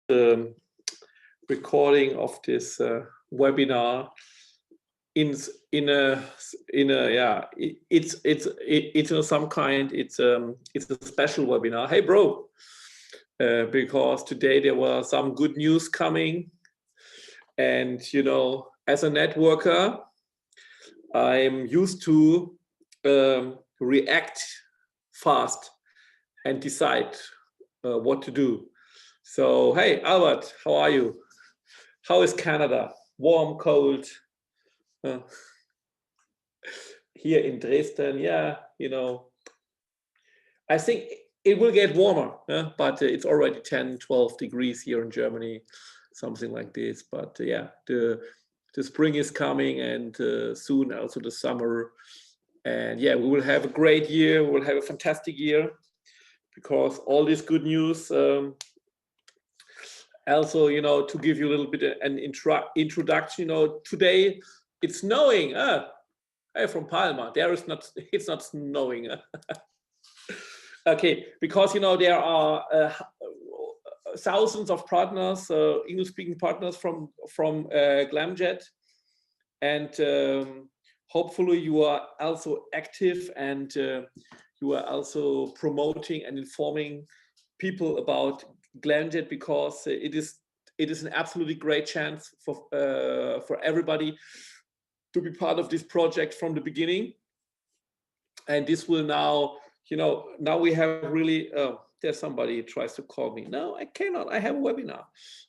the recording of this webinar in a yeah, it's some kind, it's a special webinar. Hey bro, because today there were some good news coming, and you know, as a networker I'm used to react fast and decide what to do. So hey Albert, how are you? How is Canada? Warm, cold? Here in Dresden, yeah, you know, I think it will get warmer, but it's already 10-12 degrees here in Germany, something like this. But yeah, the spring is coming, and soon also the summer. And yeah, we will have a great year. We will have a fantastic year, because all this good news. Also, you know, to give you a little bit of an introduction, you know, today it's snowing. Hey, from Palma, it's not snowing. Okay, because you know there are thousands of partners, English-speaking partners from Glamjet, and hopefully you are also active, and you are also promoting and informing people about Glamjet, because it is an absolutely great chance for everybody to be part of this project from the beginning. And this will now, you know, now we have really, there's somebody who tries to call me. No, I cannot, I have a webinar.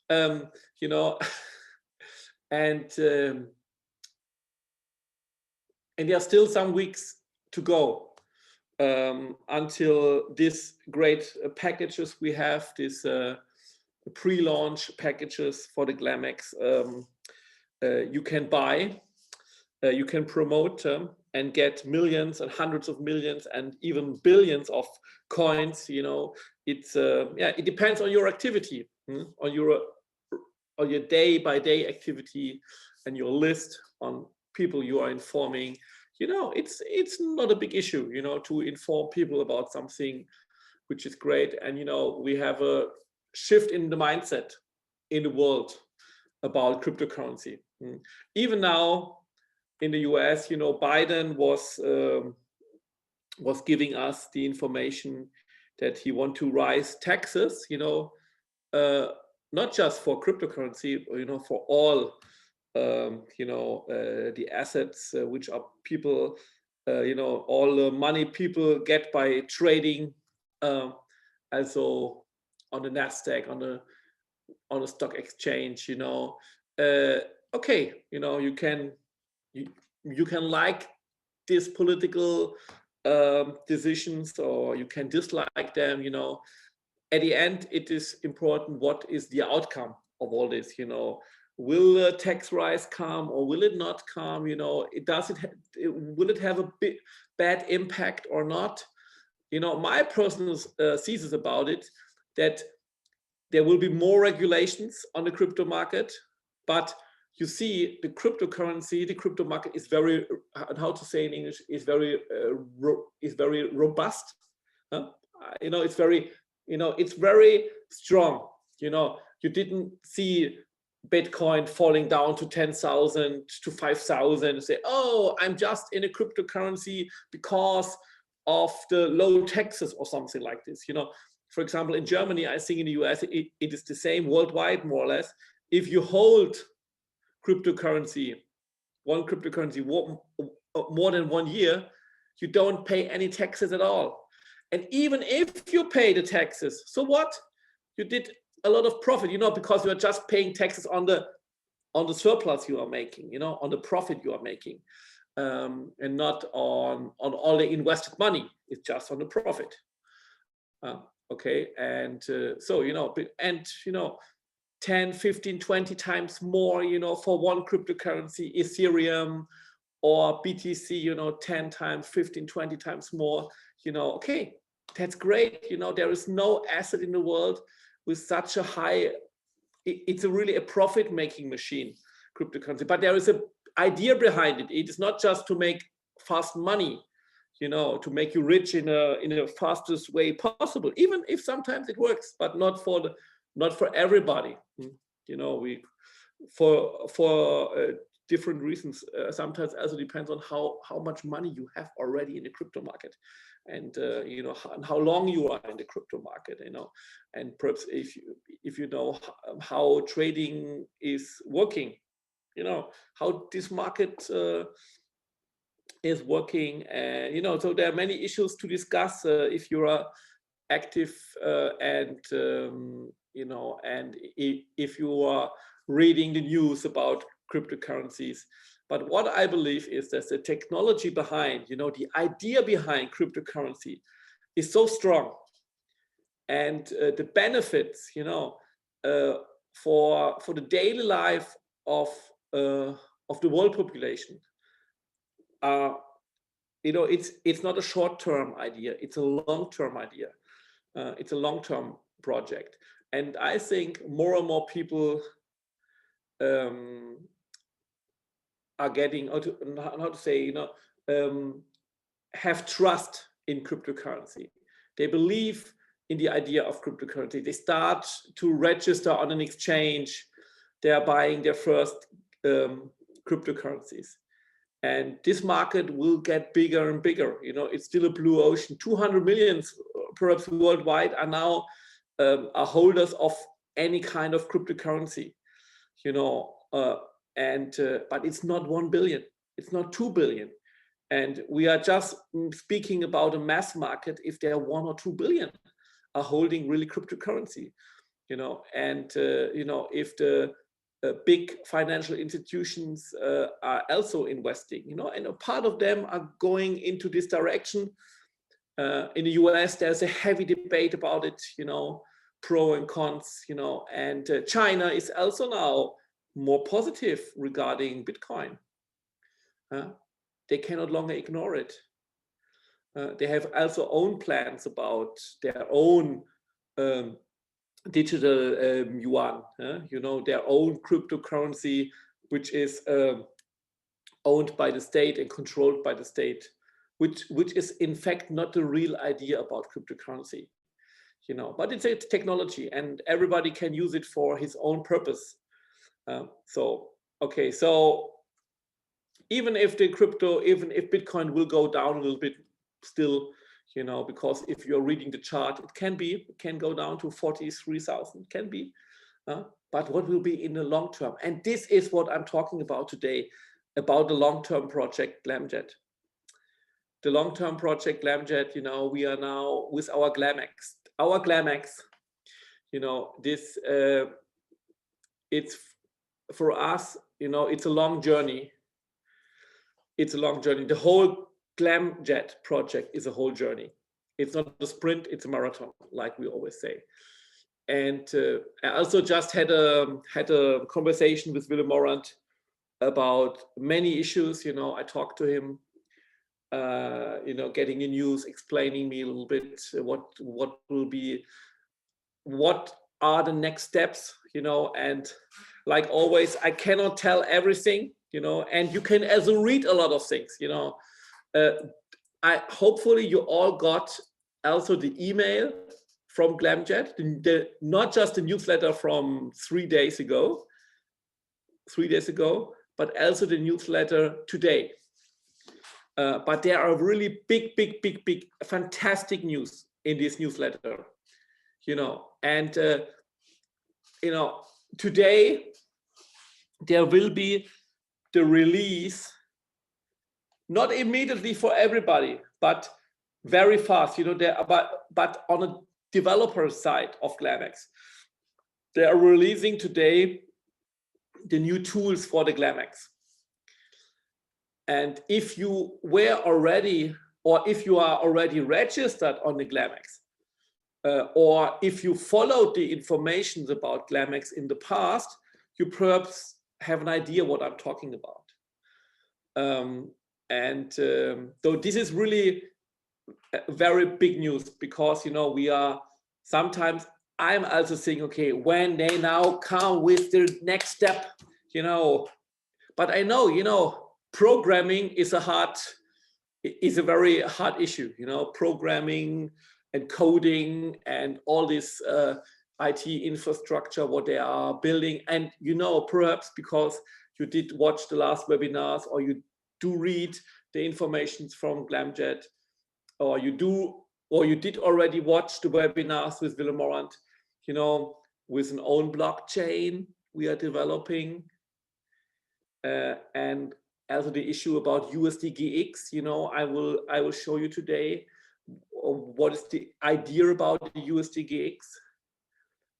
You know, and there are still some weeks to go until this great packages we have, this pre-launch packages for the GlamX, you can buy. You can promote and get millions and hundreds of millions and even billions of coins. You know, it's yeah, it depends on your activity, on your day-by-day activity, and your list on people you are informing. You know, it's not a big issue, you know, to inform people about something, which is great. And you know, we have a shift in the mindset in the world about cryptocurrency. Even now, in the US, you know, Biden was giving us the information that he wants to rise taxes, you know, not just for cryptocurrency, you know, for all, you know, the assets which are people, you know, all the money people get by trading, also on the NASDAQ, on the stock exchange, you know. Okay, you know, you can like these political decisions, or you can dislike them. You know, at the end, it is important what is the outcome of all this. You know, will a tax rise come or will it not come? You know, will it have a bad impact or not? You know, my personal thesis about it, that there will be more regulations on the crypto market, but you see, the cryptocurrency, the crypto market is very, how to say in English, is very robust. You know, it's very, you know, it's very strong. You know, you didn't see Bitcoin falling down to 10,000 to 5,000 and say, oh, I'm just in a cryptocurrency because of the low taxes or something like this. You know, for example, in Germany, I think in the US, it is the same worldwide, more or less. If you hold cryptocurrency, one cryptocurrency more than 1 year, you don't pay any taxes at all. And even if you pay the taxes, so what? You did a lot of profit, you know, because you are just paying taxes on the surplus you are making, you know, on the profit you are making, and not on all the invested money. It's just on the profit. Okay, and so, you know, and you know, 10, 15, 20 times more, you know, for one cryptocurrency, Ethereum or BTC, you know, 10 times, 15, 20 times more, you know, okay, that's great. You know, there is no asset in the world with such a high, it's really a profit-making machine, cryptocurrency, but there is an idea behind it. It is not just to make fast money, you know, to make you rich in a fastest way possible, even if sometimes it works, but not for not for everybody. You know, we for different reasons. Sometimes also depends on how much money you have already in the crypto market, and you know, how long you are in the crypto market. You know, and perhaps if you know how trading is working, you know, how this market is working, and you know, so there are many issues to discuss if you are active and you know, and if you are reading the news about cryptocurrencies. But what I believe is that the technology behind, you know, the idea behind cryptocurrency is so strong, and the benefits, you know, for the daily life of the world population, you know, it's not a short-term idea, it's a long-term idea. It's a long-term project, and I think more and more people are getting, how to say, you know, have trust in cryptocurrency. They believe in the idea of cryptocurrency. They start to register on an exchange. They are buying their first cryptocurrencies. And this market will get bigger and bigger. You know, it's still a blue ocean. 200 million, perhaps worldwide, are now are holders of any kind of cryptocurrency. You know, but it's not 1 billion. It's not 2 billion. And we are just speaking about a mass market if there are 1 or 2 billion are holding really cryptocurrency. You know, and you know, if the big financial institutions are also investing, you know, and a part of them are going into this direction. In the US, there's a heavy debate about it, you know, pro and cons, you know, and China is also now more positive regarding Bitcoin. They cannot longer ignore it. They have also own plans about their own digital yuan, you know, their own cryptocurrency, which is owned by the state and controlled by the state, which is in fact not the real idea about cryptocurrency, you know, but it's a technology and everybody can use it for his own purpose. So even if Bitcoin will go down a little bit still, you know, because if you're reading the chart, it can go down to 43,000, can be, but what will be in the long term? And this is what I'm talking about today, about the long-term project Glamjet. The long-term project Glamjet, you know, we are now with our GlamX. Our GlamX, you know, this, it's for us, you know, it's a long journey. It's a long journey. The whole Glamjet project is a whole journey. It's not a sprint, it's a marathon, like we always say. And I also just had a conversation with Willem Morant about many issues. You know, I talked to him, you know, getting the news, explaining me a little bit what are the next steps, you know, and like always, I cannot tell everything, you know, and you can also read a lot of things, you know. Hopefully you all got also the email from Glamjet, not just the newsletter from 3 days ago, but also the newsletter today. But there are really big, fantastic news in this newsletter, you know, and you know, today there will be the release, not immediately for everybody, but very fast, you know, but on a developer side of GlamX, they are releasing today the new tools for the GlamX. And if you were already, or if you are already registered on the GlamX, or if you followed the information about GlamX in the past, you perhaps have an idea what I'm talking about. So this is really very big news, because, you know, we are sometimes, I'm also saying, okay, when they now come with the next step, you know, but I know, you know, programming is a very hard issue, you know, programming and coding and all this IT infrastructure, what they are building. And you know, perhaps because you did watch the last webinars, or you do read the information from Glamjet, or you did already watch the webinars with Willem Morant, you know, with an own blockchain we are developing. And also the issue about USDGX, you know, I will show you today what is the idea about the USDGX,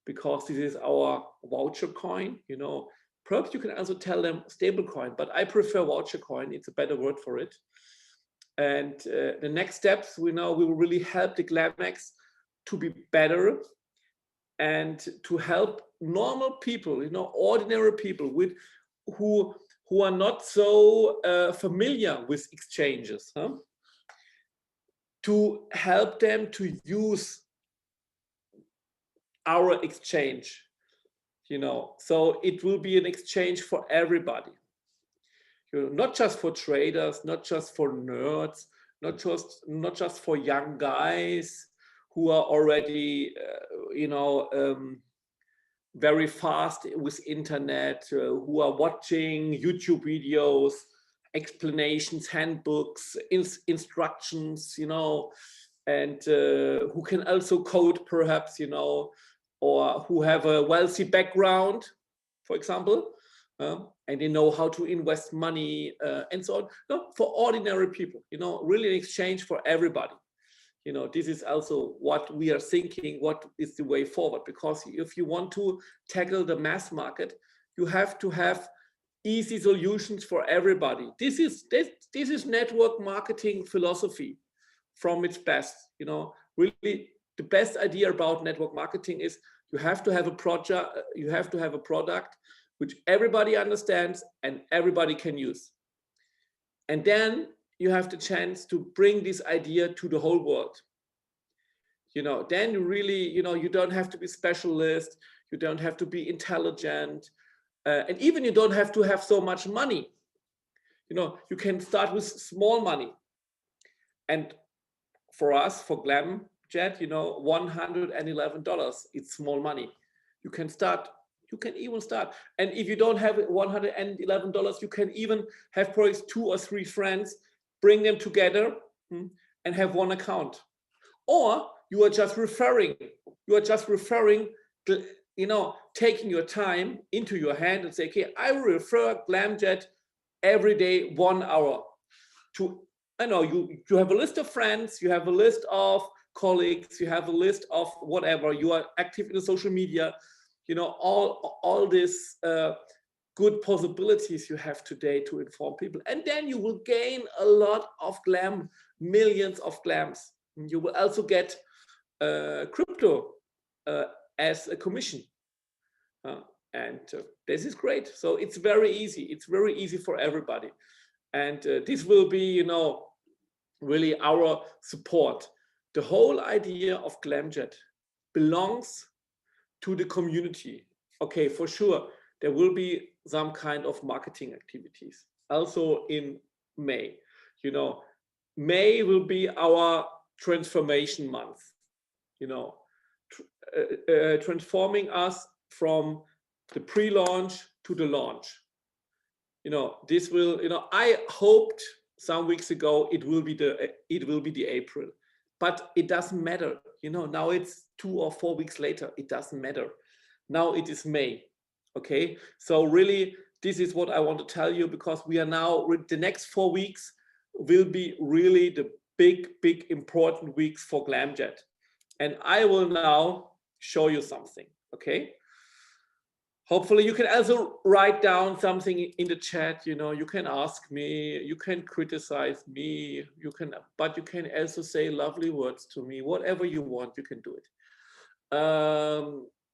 because this is our voucher coin, you know. Perhaps you can also tell them stable coin, but I prefer voucher coin. It's a better word for it. And the next steps, we know we will really help the GlamX to be better and to help normal people, you know, ordinary people with who are not so familiar with exchanges, huh? To help them to use our exchange, you know. So it will be an exchange for everybody, you know, not just for traders, not just for nerds, not just for young guys who are already, you know, very fast with internet, who are watching YouTube videos, explanations, handbooks, instructions, you know, and who can also code perhaps, you know, or who have a wealthy background, for example, and they know how to invest money and so on. No, for ordinary people, you know, really an exchange for everybody. You know, this is also what we are thinking, what is the way forward, because if you want to tackle the mass market, you have to have easy solutions for everybody. This is network marketing philosophy from its best. You know, really the best idea about network marketing is you have to have a project, you have to have a product which everybody understands and everybody can use. And then you have the chance to bring this idea to the whole world. You know, then you really, you know, you don't have to be specialist, you don't have to be intelligent, and even you don't have to have so much money. You know, you can start with small money. And for us, for Glamjet, you know, $111, it's small money. You can start, you can even start. And if you don't have $111, you can even have probably 2 or 3 friends, bring them together and have one account. Or you are just referring, you know, taking your time into your hand and say, okay, I will refer Glamjet every day 1 hour to, I know you have a list of friends, you have a list of colleagues, you have a list of whatever, you are active in the social media, you know, all these good possibilities you have today to inform people. And then you will gain a lot of glam, millions of glams. You will also get crypto as a commission. And this is great. So it's very easy. It's very easy for everybody. And this will be, you know, really our support. The whole idea of Glamjet belongs to the community. Okay, for sure, there will be some kind of marketing activities. Also in May, you know, May will be our transformation month, you know, transforming us from the pre-launch to the launch. You know, this will, you know, I hoped some weeks ago it will be the April, but it doesn't matter. You know, now it's 2 or 4 weeks later. It doesn't matter. Now it is May. Okay, so really, this is what I want to tell you, because we are now, the next 4 weeks will be really the big important weeks for Glamjet. And I will now show you something. Okay. Hopefully you can also write down something in the chat. You know, you can ask me, you can criticize me, but you can also say lovely words to me. Whatever you want, you can do it.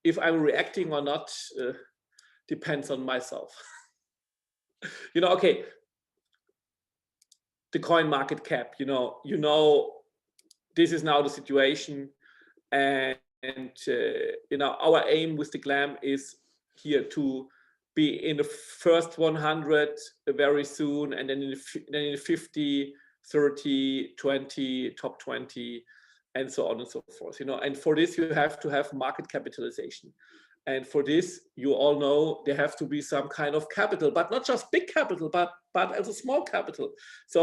If I'm reacting or not depends on myself. You know, okay. The coin market cap. You know, this is now the situation, and you know, our aim with the Glam is here to be in the first 100 very soon, and then in the 50, 30, 20, top 20, and so on and so forth. And for this you have to have market capitalization. And for this, you all know there have to be some kind of capital, but not just big capital, but also small capital. So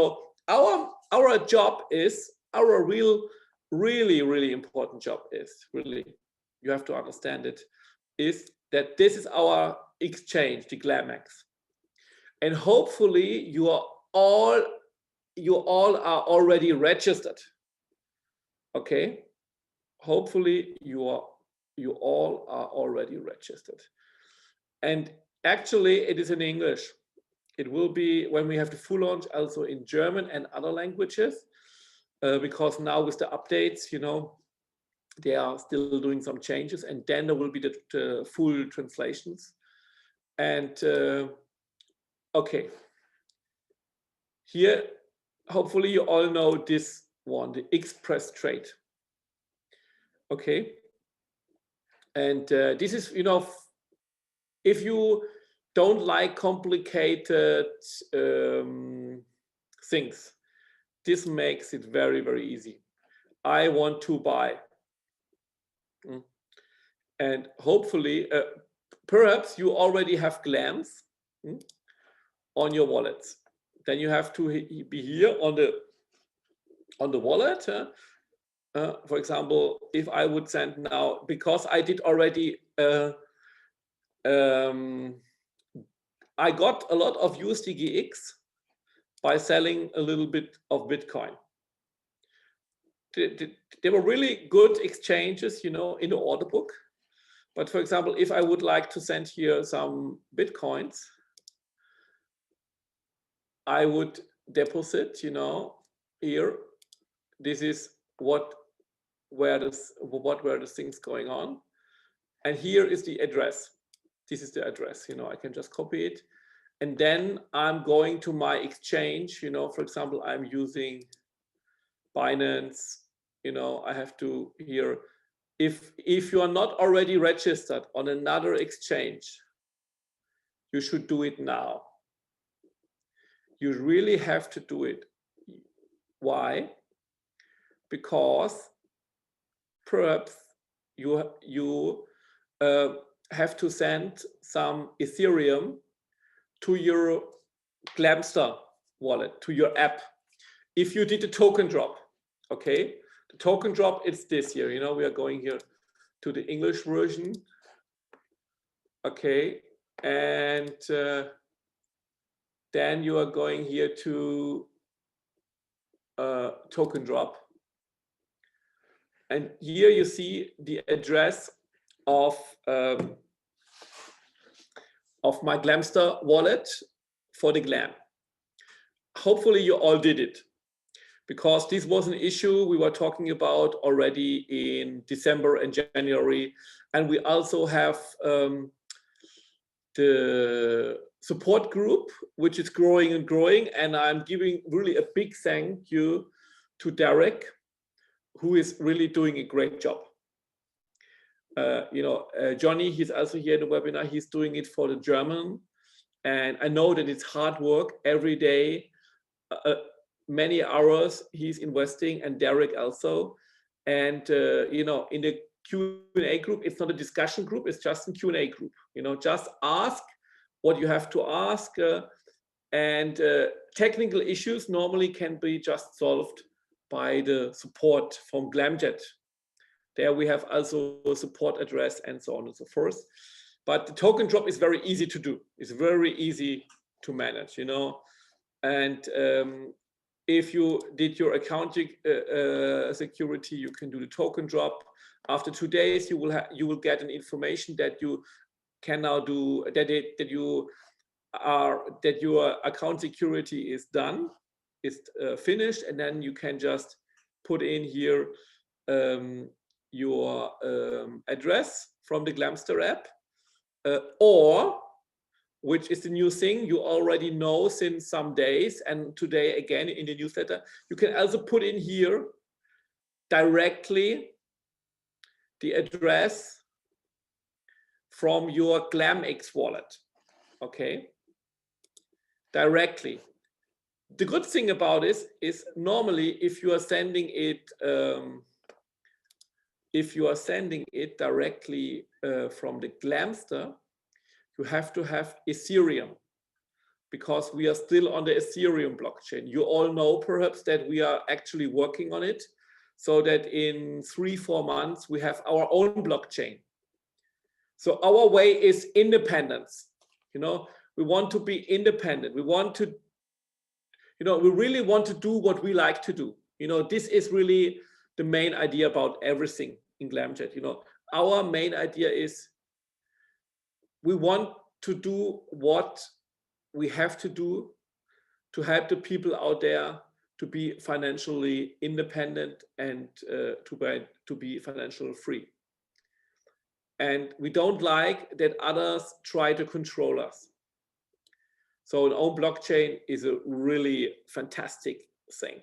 our job is, our really important job is, really, you have to understand it, is that this is our exchange, the GlamX. And hopefully you all are already registered. Okay? Hopefully you all are already registered. And actually it is in English. It will be, when we have the full launch, also in German and other languages, because now with the updates, they are still doing some changes, and then there will be the full translations. And okay, here, hopefully you all know this one, the express trade. Okay, and this is, if you don't like complicated things, this makes it very easy. I want to buy, and hopefully, perhaps you already have Glams on your wallets. Then you have to be here on the wallet. For example, if I would send now, because I did already, I got a lot of USDGX by selling a little bit of Bitcoin. There were really good exchanges, in the order book. But for example, if I would like to send here some Bitcoins, I would deposit, here. This is what were the things going on. And here is the address. This is the address, I can just copy it. And then I'm going to my exchange, for example, I'm using Binance, I have to here. If you are not already registered on another exchange, you should do it now. You really have to do it. Why? Because perhaps you have to send some Ethereum to your Glamster wallet, to your app, if you did a token drop. Okay, the token drop is this here. We are going here to the English version. Okay, and then you are going here to token drop. And here you see the address of my Glamster wallet for the Glam. Hopefully you all did it, because this was an issue we were talking about already in December and January. And we also have the support group, which is growing and growing. And I'm giving really a big thank you to Derek, who is really doing a great job. Johnny, he's also here in the webinar. He's doing it for the German. And I know that it's hard work every day, many hours he's investing, and Derek also. And, in the Q&A group, it's not a discussion group, it's just a Q&A group. Just ask what you have to ask. And technical issues normally can be just solved by the support from Glamjet. There we have also a support address and so on and so forth. But the token drop is very easy to do. It's very easy to manage, And if you did your account security, you can do the token drop. After 2 days, you will get an information that you can now do that your account security is done, is finished, and then you can just put in here your address from the Glamster app, or, which is the new thing you already know since some days, and today again in the newsletter, you can also put in here directly the address from your GlamX wallet. Okay, directly. The good thing about this is normally if you are sending it if you are sending it directly from the Glamster, you have to have Ethereum, because we are still on the Ethereum blockchain. You all know perhaps that we are actually working on it, so that in 3-4 months we have our own blockchain. So our way is independence. You know, we want to be independent. We want to, you know, we really want to do what we like to do. You know, this is really the main idea about everything in Glamjet. You know, our main idea is we want to do what we have to do to help the people out there to be financially independent and to be financially free. And we don't like that others try to control us. So an own blockchain is a really fantastic thing.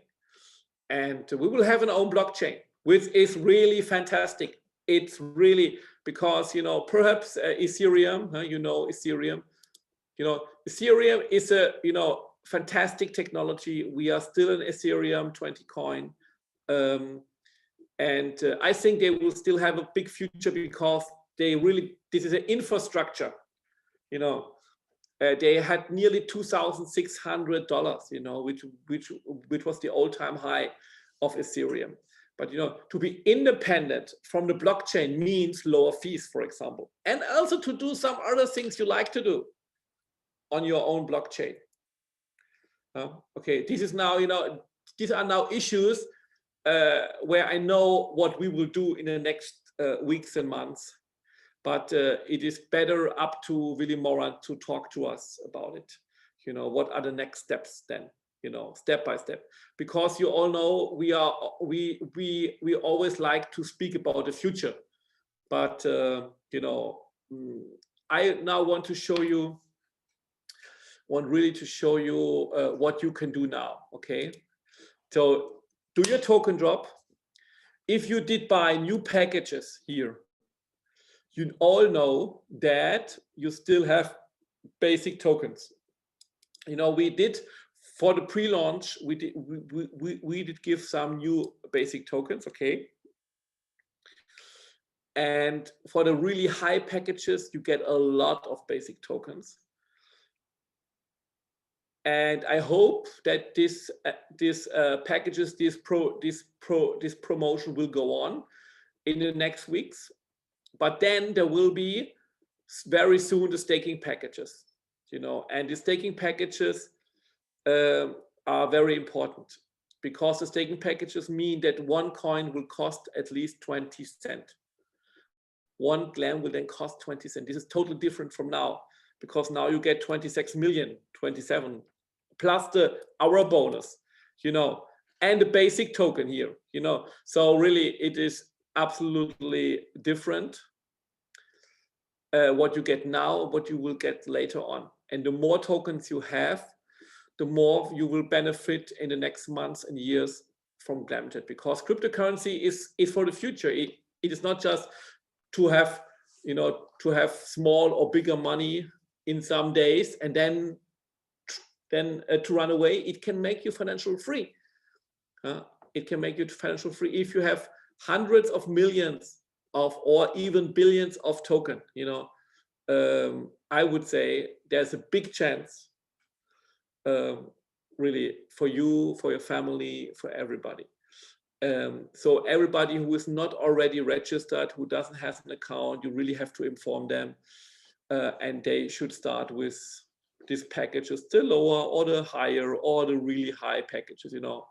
And we will have an own blockchain, which is really fantastic. It's really, because, you know, perhaps Ethereum, you know, Ethereum, you know, Ethereum is a, you know, fantastic technology. We are still in Ethereum 20 coin. And I think they will still have a big future, because they really, this is an infrastructure, you know. They had nearly $2,600, you know, which was the all-time high of Ethereum. But, you know, to be independent from the blockchain means lower fees, for example, and also to do some other things you like to do on your own blockchain. Okay, this is now, you know, these are now issues where I know what we will do in the next weeks and months. But it is better up to Willy Moran to talk to us about it. You know, what are the next steps then? You know, step by step. Because you all know we always like to speak about the future. But you know, I now want to show you, what you can do now. Okay, so do your token drop. If you did buy new packages here, you all know that you still have basic tokens. You know, we did, for the pre-launch, we did give some new basic tokens, okay? And for the really high packages, you get a lot of basic tokens. And I hope that this promotion will go on in the next weeks. But then there will be very soon the staking packages, you know, and the staking packages are very important, because the staking packages mean that one coin will cost at least 20 cents. One Glam will then cost 20 cents. This is totally different from now, because now you get 26 million, 27, plus the hour bonus, you know, and the basic token here, you know. So really it is absolutely different what you get now, what you will get later on. And the more tokens you have, the more you will benefit in the next months and years from Glamjet, because cryptocurrency is for the future. It is not just to have, you know, to have small or bigger money in some days and then to run away. It can make you financially free. It can make you financially free if you have hundreds of millions of, or even billions of token. You know, I would say there's a big chance, really, for you, for your family, for everybody. So everybody who is not already registered, who doesn't have an account, you really have to inform them, and they should start with these packages, the lower or the higher or the really high packages. You know,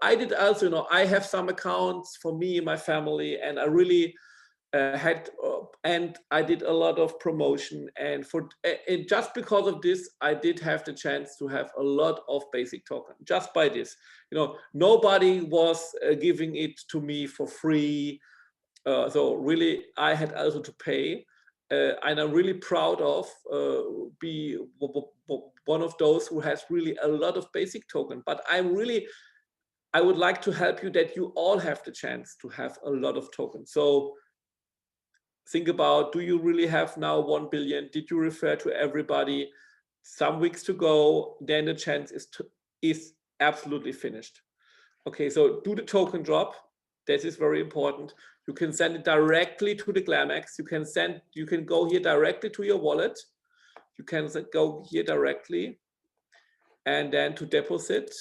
I did also, you know, I have some accounts for me and my family, and I really and I did a lot of promotion, and just because of this, I did have the chance to have a lot of basic token just by this. You know, nobody was giving it to me for free, so really I had also to pay, and I'm really proud of be one of those who has really a lot of basic token. But I would like to help you that you all have the chance to have a lot of tokens. So think about, do you really have now 1 billion? Did you refer to everybody? Some weeks to go, then the chance is absolutely finished. Okay, so do the token drop. This is very important. You can send it directly to the GlamX. You can go here directly to your wallet. You can go here directly, and then to deposit,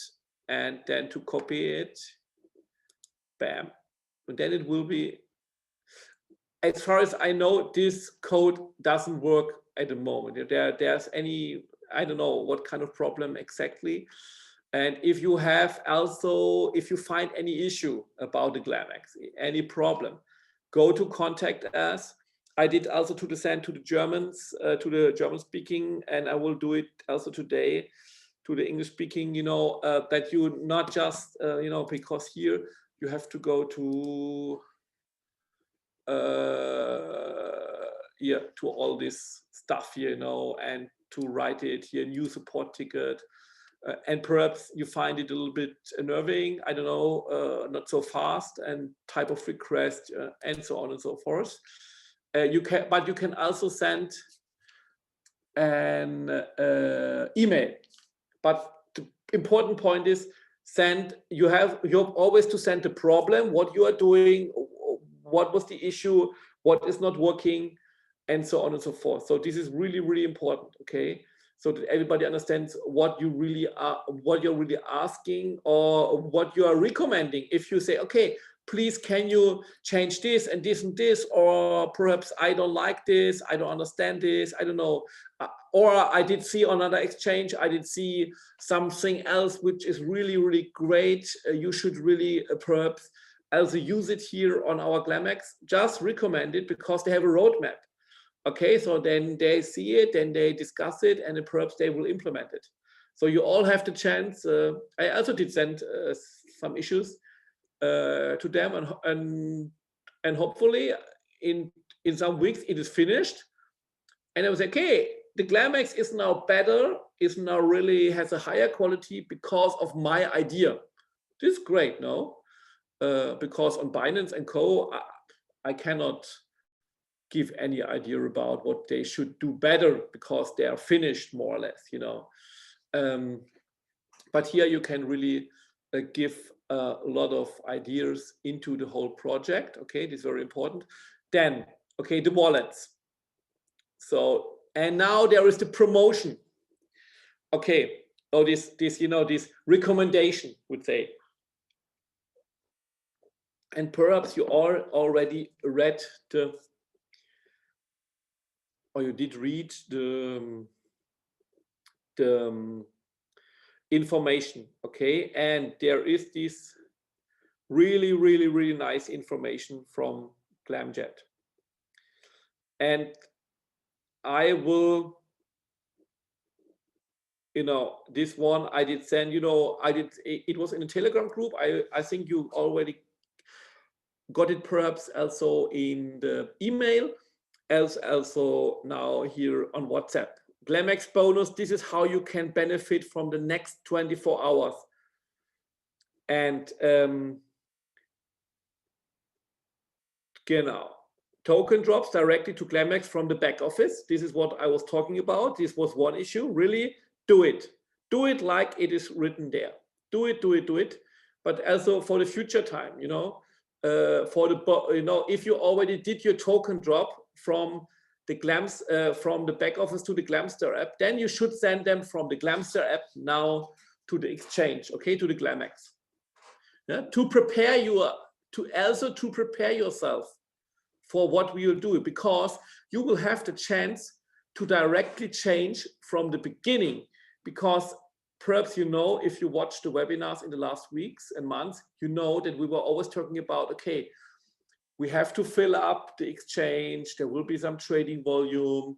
and then to copy it. Bam. And then it will be, as far as I know, this code doesn't work at the moment. If there's any, I don't know what kind of problem exactly. And if you have also, if you find any issue about the GlamX, any problem, go to contact us. I did also to send to the Germans, to the German speaking, and I will do it also today to the English speaking, you know, that you not just, you know, because here you have to go to, yeah, to all this stuff here, you know, and to write it here, new support ticket. And perhaps you find it a little bit unnerving, I don't know, not so fast, and type of request, and so on and so forth. But you can also send an email. But the important point is, you have always to send the problem, what you are doing, what was the issue, what is not working, and so on and so forth. So this is really, really important, okay? So that everybody understands what you really are, what you're really asking, or what you are recommending. If you say, okay, please, can you change this and this and this, or perhaps I don't like this, I don't understand this, I don't know, or I did see on another exchange, I did see something else which is really, really great. You should really perhaps also use it here on our GlamX. Just recommend it because they have a roadmap. Okay, so then they see it, then they discuss it, and then perhaps they will implement it. So you all have the chance. I also did send some issues to them, and hopefully in some weeks it is finished. And I was like, okay, the GlamX is now better, is now really has a higher quality because of my idea. This is great, no? Because on Binance and Co, I cannot give any idea about what they should do better because they are finished more or less, you know. But here you can really give a lot of ideas into the whole project. Okay, this is very important. Then, okay, the wallets. So, and now there is the promotion. Okay, oh, this you know, this recommendation would say. And perhaps you already read the, or you did read the information, okay? And there is this really, really, really nice information from Glamjet. And I will, you know, this one I did send, you know, it was in a Telegram group. I think you already got it perhaps also in the email, else also now here on WhatsApp. GlamX bonus, this is how you can benefit from the next 24 hours. And genau, token drops directly to GlamX from the back office. This is what I was talking about. This was one issue. Really do it. Do it like it is written there. Do it, do it, do it. But also for the future time, you know, for the, you know, if you already did your token drop from the from the back office to the Glamster app, then you should send them from the Glamster app now to the exchange, okay, to the GlamX. Yeah? To prepare to prepare yourself for what we will do, because you will have the chance to directly change from the beginning. Because perhaps, you know, if you watch the webinars in the last weeks and months, you know that we were always talking about, okay, we have to fill up the exchange, there will be some trading volume,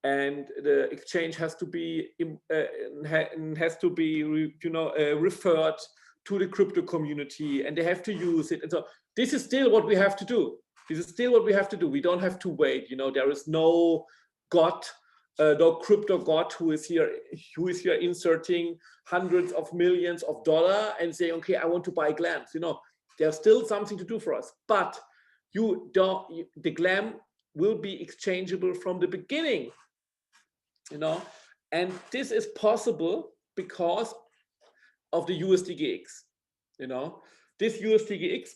and the exchange has to be you know, referred to the crypto community, and they have to use it. And so this is still what we have to do. This is still what we have to do. We don't have to wait. You know, there is no God, no crypto god who is here inserting hundreds of millions of dollars and saying, okay, I want to buy Glams. You know, there's still something to do for us. But the Glam will be exchangeable from the beginning, you know, and this is possible because of the USDGX, you know. This USDGX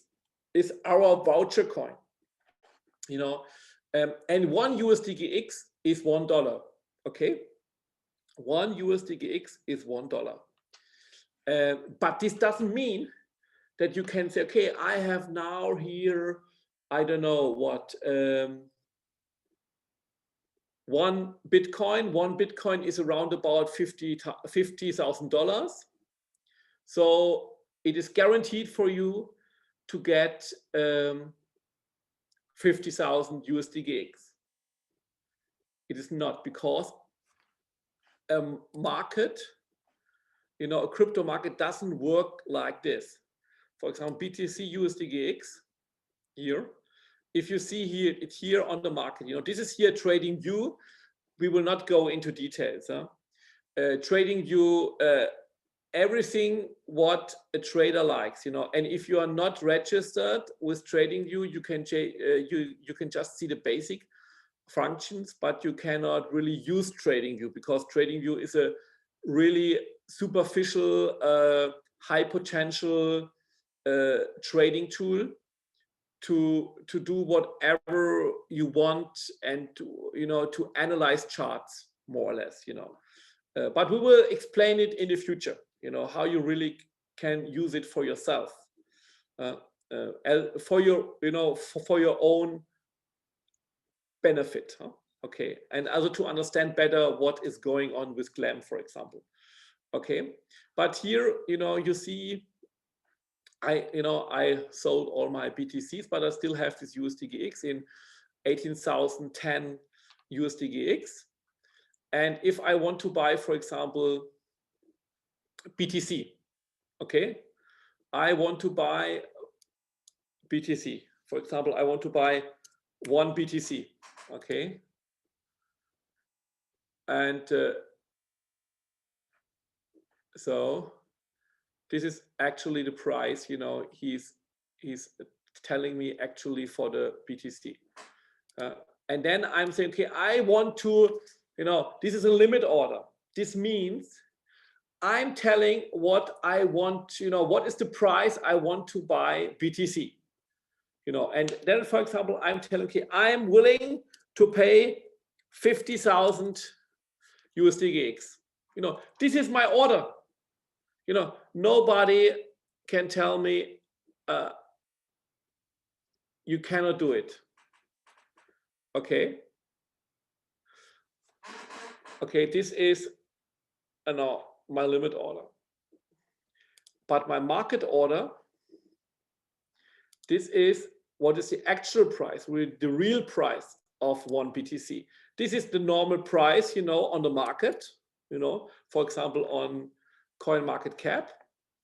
is our voucher coin, you know, and one USDGX is $1. Okay, one USDGX is $1. But this doesn't mean that you can say, okay, I have now here, I don't know what, one Bitcoin is around about $50,000. So it is guaranteed for you to get 50,000 USDGX. It is not, because a market, you know, a crypto market doesn't work like this. For example, BTC USDGX here. If you see here, it's here on the market, you know, this is here trading view. We will not go into details. Trading view, everything what a trader likes, you know, and if you are not registered with TradingView, you can just see the basic functions, but you cannot really use TradingView, because TradingView is a really superficial, high potential trading tool to do whatever you want, and to, you know, to analyze charts more or less, you know. But we will explain it in the future, you know, how you really can use it for yourself, for your, you know, for your own benefit. Okay, and also to understand better what is going on with Glam, for example. Okay, but here, you know, you see, I sold all my BTCs, but I still have this USDGX in 18,010 USDGX. And if I want to buy, for example, BTC, okay, I want to buy BTC. For example, I want to buy one BTC, okay, and so this is actually the price, you know, he's telling me actually for the BTC. And then I'm saying, okay, I want to, you know, this is a limit order. This means I'm telling what I want, you know, what is the price I want to buy BTC, you know, and then, for example, I'm telling, okay, I'm willing to pay 50,000 USDGX. You know, this is my order. You know, nobody can tell me you cannot do it. Okay. Okay, this is my limit order. But my market order, this is what is the actual price, the real price of one BTC. This is the normal price, you know, on the market, you know, for example, on CoinMarketCap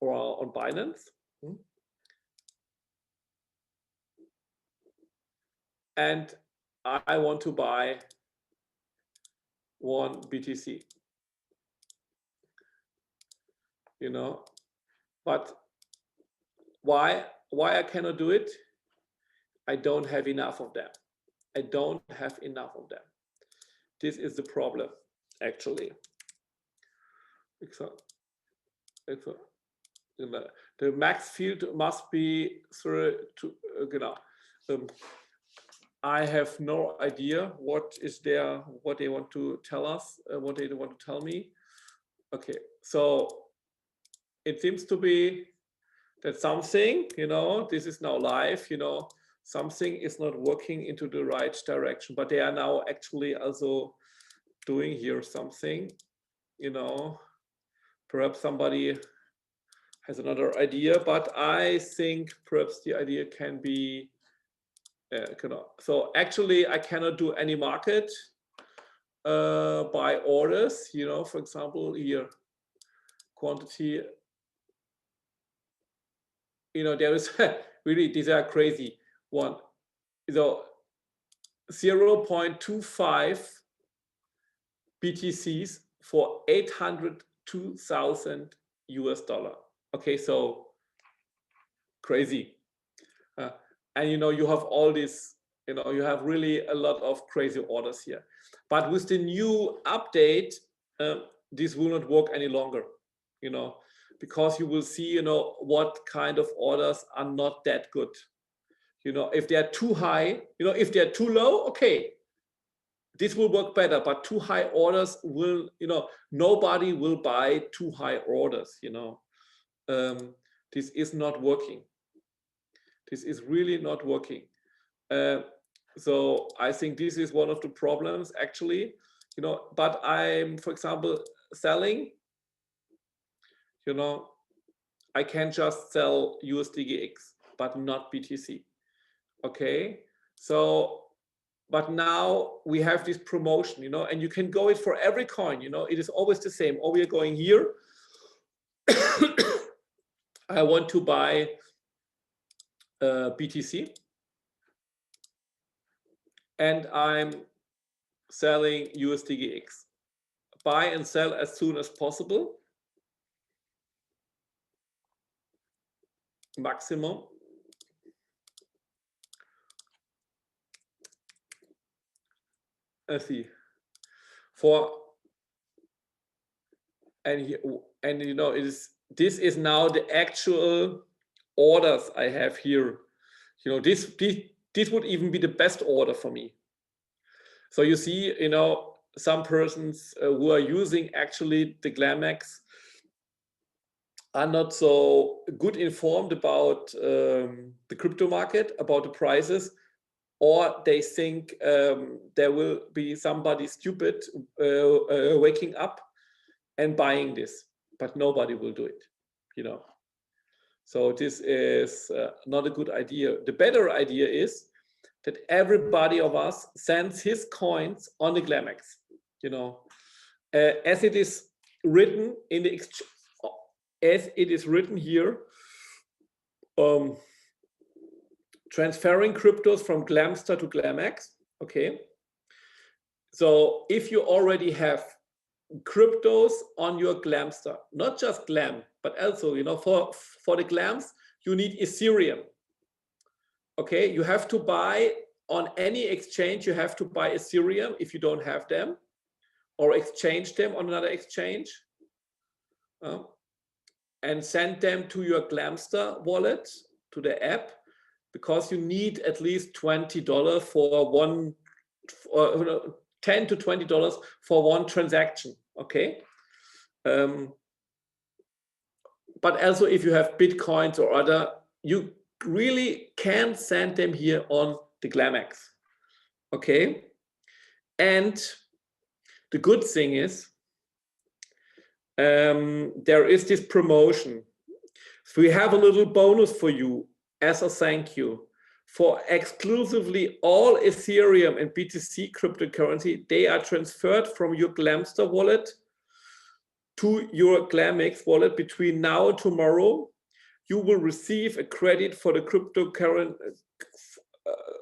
or on Binance. And I want to buy one BTC, you know, but why I cannot do it? I don't have enough of them. I don't have enough of them. This is the problem, actually. The max field must be I have no idea what is there, what they want to tell us, what they want to tell me. Okay, so it seems to be that something, you know, this is now live, you know, something is not working into the right direction, but they are now actually also doing here something, you know, perhaps somebody has another idea, but I think perhaps the idea can be, so actually I cannot do any market by orders, you know, for example, here, quantity, you know, there is really, these are crazy one. So 0.25 BTCs for 802,000 US dollar. Okay, so crazy. And you know, you have all this, you know, you have really a lot of crazy orders here. But with the new update, this will not work any longer, you know, because you will see, you know, what kind of orders are not that good. You know, if they are too high, you know, if they are too low, okay, this will work better, but too high orders will, you know, nobody will buy too high orders, you know. This is not working. This is really not working. So I think this is one of the problems actually, you know, but I'm, for example, selling, you know, I can just sell USDGX, but not BTC. Okay. So, but now we have this promotion, you know, and you can go it for every coin, you know, it is always the same. Or we are going here. I want to buy BTC. And I'm selling USDGX. Buy and sell as soon as possible. Maximum. Let's see. And you know, this is now the actual orders I have here. You know, this would even be the best order for me. So you see, you know, some persons who are using actually the GlamX are not so good informed about the crypto market, about the prices, or they think there will be somebody stupid waking up and buying this, but nobody will do it, you know. So this is not a good idea. The better idea is that everybody of us sends his coins on the GlamX, you know, as it is written in the as it is written here, transferring cryptos from Glamstar to GlamX. Okay. So if you already have cryptos on your Glamstar, not just Glam, but also, you know, for the Glams, you need Ethereum. Okay, you have to buy on any exchange, you have to buy Ethereum if you don't have them, or exchange them on another exchange. And send them to your Glamstar wallet, to the app, because you need at least $20 for one, or $10 to $20 for one transaction. Okay. But also if you have Bitcoins or other, you really can send them here on the GlamX. Okay. And the good thing is, there is this promotion. So we have a little bonus for you as a thank you for exclusively all Ethereum and BTC cryptocurrency. They are transferred from your Glamstar wallet to your GlamX wallet between now and tomorrow. You will receive a credit for the cryptocurrency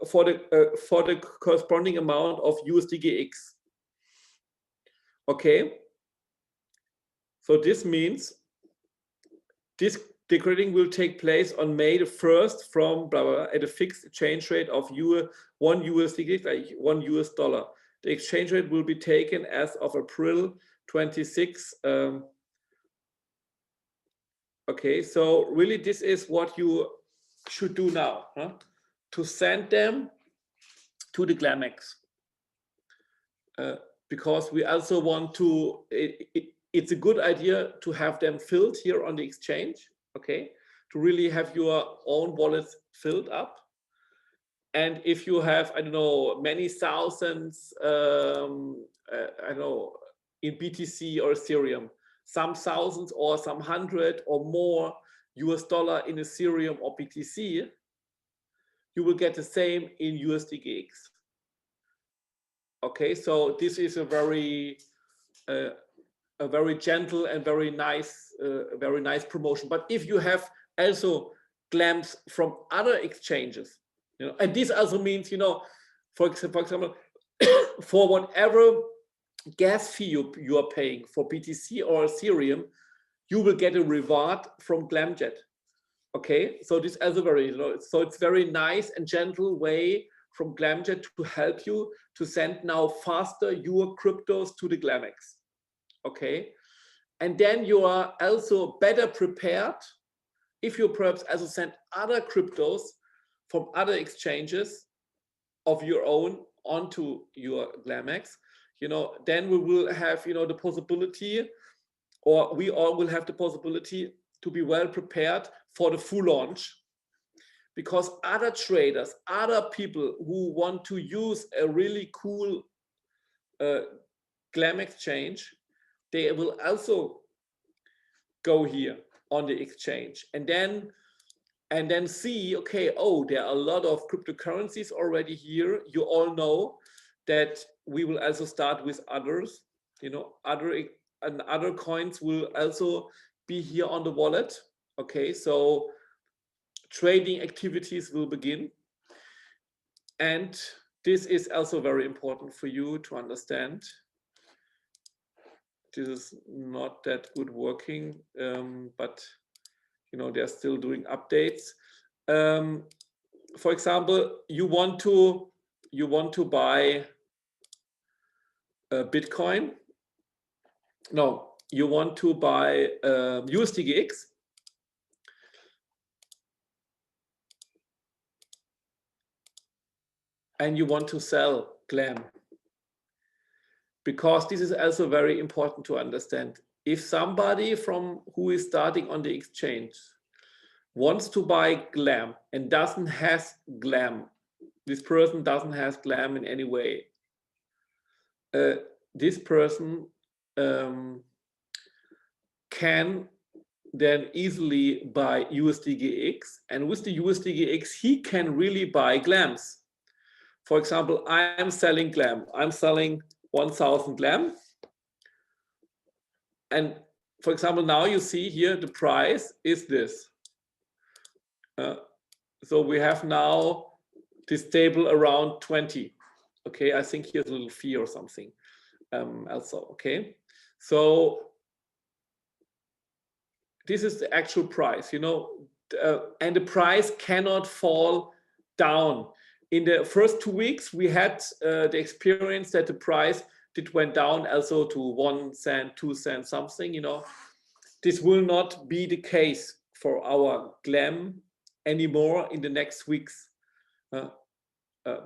for the corresponding amount of USDGX. Okay. So this means the crediting will take place on May the 1st from blah, blah, blah, at a fixed exchange rate of $1 USD, like $1. The exchange rate will be taken as of April 26. Okay, so really this is what you should do now, huh? To send them to the GlamX. Because we also want to, it's a good idea to have them filled here on the exchange, okay, to really have your own wallets filled up. And if you have, I don't know, many thousands, I don't know, in BTC or Ethereum, some thousands or some hundred or more US dollar in Ethereum or BTC, you will get the same in USDGX. Okay, so this is a very gentle and very nice promotion. But if you have also Glams from other exchanges, you know, and this also means, you know, for example, for whatever gas fee you are paying for BTC or Ethereum, you will get a reward from Glamjet. Okay, so this is also very, you know, so it's very nice and gentle way from Glamjet to help you to send now faster your cryptos to the GlamX. Okay, and then you are also better prepared if you perhaps also send other cryptos from other exchanges of your own onto your GlamX, then we will have, the possibility, or we all will have the possibility to be well prepared for the full launch, because other traders, other people who want to use a really cool Glam exchange, they will also go here on the exchange and then see, okay, oh, there are a lot of cryptocurrencies already here. You all know that we will also start with others, other coins will also be here on the wallet. Okay, so trading activities will begin. And this is also very important for you to understand. This is not that good working, but they're still doing updates. For example, you want to buy Bitcoin. No, you want to buy USDGX. And you want to sell Glam. Because this is also very important to understand. If somebody who is starting on the exchange wants to buy Glam and doesn't have Glam, this person doesn't have Glam in any way, this person can then easily buy USDGX, and with the USDGX he can really buy Glams. For example, I'm selling Glam. I'm selling 1,000 Glam. And for example, now you see here the price is this. So we have now this table around 20. Okay, I think here's a little fee or something also. Okay, so this is the actual price, and the price cannot fall down. In the first 2 weeks, we had the experience that the price went down also to 1 cent, 2 cents, something, This will not be the case for our Glam anymore in the next weeks,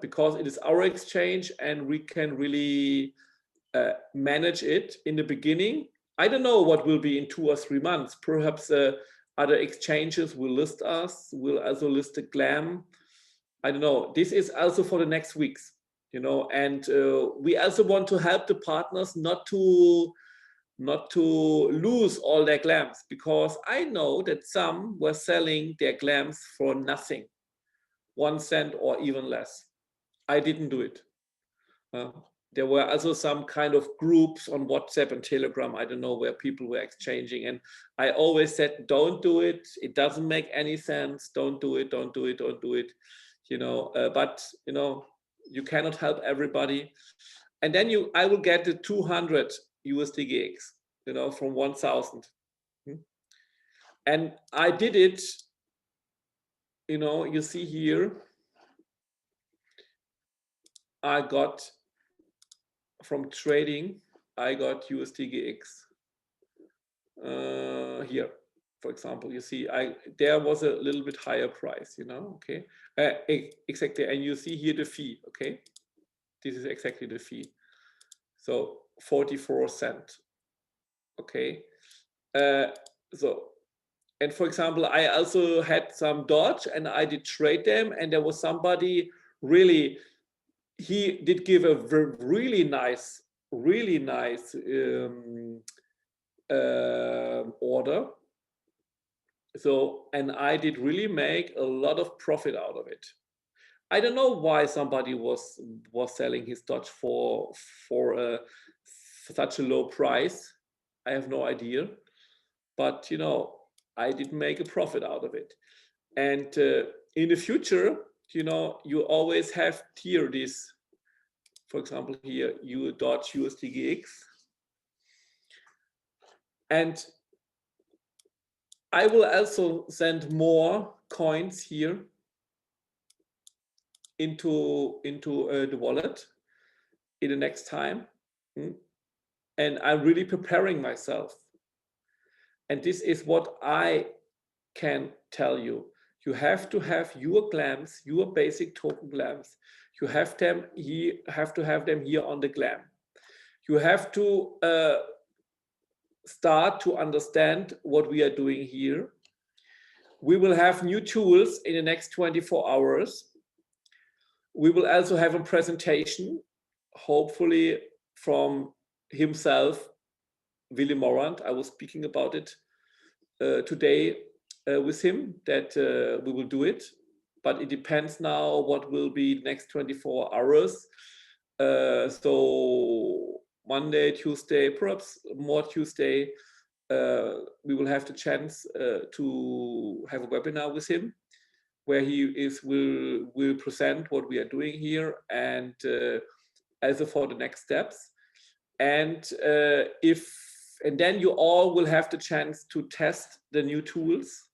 because it is our exchange and we can really manage it in the beginning. I don't know what will be in 2 or 3 months. Perhaps other exchanges will list us, will also list the Glam. I don't know. This is also for the next weeks, and we also want to help the partners not to lose all their Glams, because I know that some were selling their Glams for nothing, 1 cent or even less. I didn't do it. There were also some kind of groups on WhatsApp and Telegram, I don't know, where people were exchanging. And I always said, don't do it. It doesn't make any sense. Don't do it. Don't do it. Don't do it. But you cannot help everybody. And then I will get the 200 USDGX, from 1,000. And I did it, you see here, I got from trading, I got USDGX here, for example. You see, there was a little bit higher price, okay, exactly. And you see here the fee, okay, this is exactly the fee, so 44 cents, okay. So, and for example, I also had some Dodge and I did trade them, and there was somebody really, he did give a really nice order. So, and I did really make a lot of profit out of it. I don't know why somebody was selling his Dodge for such a low price. I have no idea, but I did make a profit out of it. And in the future, you always have here this, for example, here, Dodge USDGX. And I will also send more coins here into the wallet in the next time. And I'm really preparing myself. And this is what I can tell you. You have to have your glams, your basic token glams. You have them. You have to have them here on the glam. You have to start to understand what we are doing here. We will have new tools in the next 24 hours. We will also have a presentation, hopefully from himself, Willy Morant. I was speaking about it today with him, that we will do it, but it depends now what will be the next 24 hours. So Monday, Tuesday, perhaps more Tuesday, we will have the chance to have a webinar with him, where he will present what we are doing here, and also for the next steps. And and then you all will have the chance to test the new tools,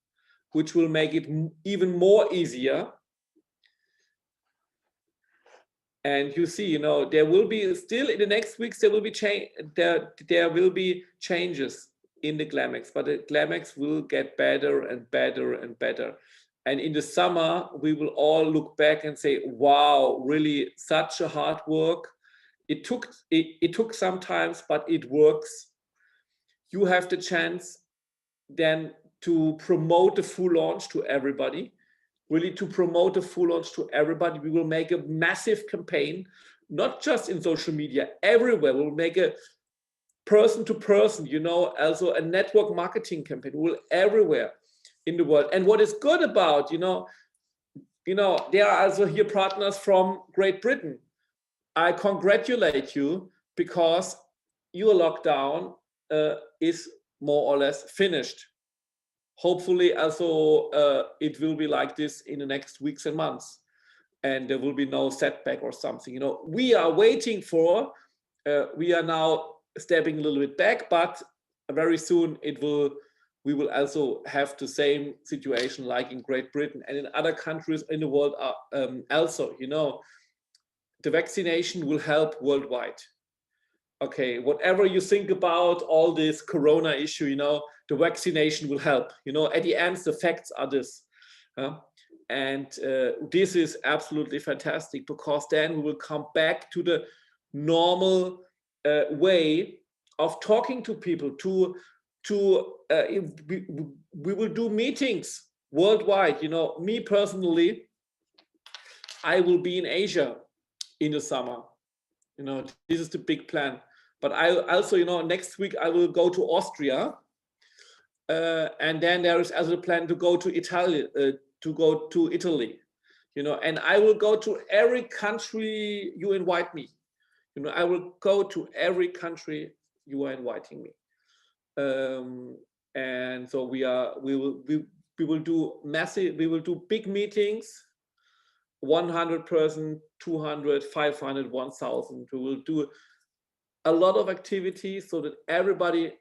which will make it even more easier. And you see, there will be still in the next weeks, there will be there will be changes in the GlamX, but the GlamX will get better and better and better. And in the summer, we will all look back and say, wow, really such a hard work. It took some times, but it works. You have the chance then to promote the full launch to everybody, really to promote the full launch to everybody. We will make a massive campaign, not just in social media, everywhere. We'll make a person to person, also a network marketing campaign. We'll everywhere in the world. And what is good about, there are also here partners from Great Britain. I congratulate you, because your lockdown is more or less finished. Hopefully also it will be like this in the next weeks and months, and there will be no setback or something. We are waiting for, we are now stepping a little bit back, but very soon we will also have the same situation like in Great Britain and in other countries in the world also. The vaccination will help worldwide. Okay, whatever you think about all this corona issue, the vaccination will help. At the end, the facts are this. And this is absolutely fantastic, because then we will come back to the normal way of talking to people. We will do meetings worldwide. Me personally, I will be in Asia in the summer. This is the big plan. But I also, next week I will go to Austria, and then there is also a plan to go to Italy. And I will go to every country you invite me. I will go to every country you are inviting me. And so we will do big meetings, 100 person, 200, 500, 1000. We will do a lot of activities so that everybody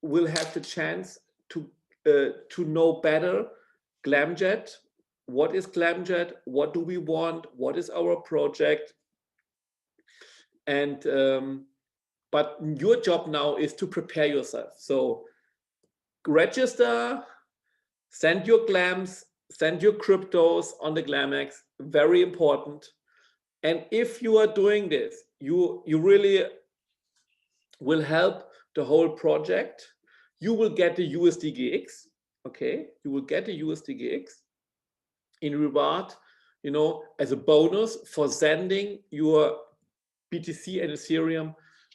will have the chance to know better Glamjet. What is Glamjet? What do we want? What is our project? And but your job now is to prepare yourself. So register, send your glams, send your cryptos on the GlamX, very important. And if you are doing this, you really will help the whole project. You will get the USDGX, okay? You will get the USDGX in reward, as a bonus for sending your BTC and Ethereum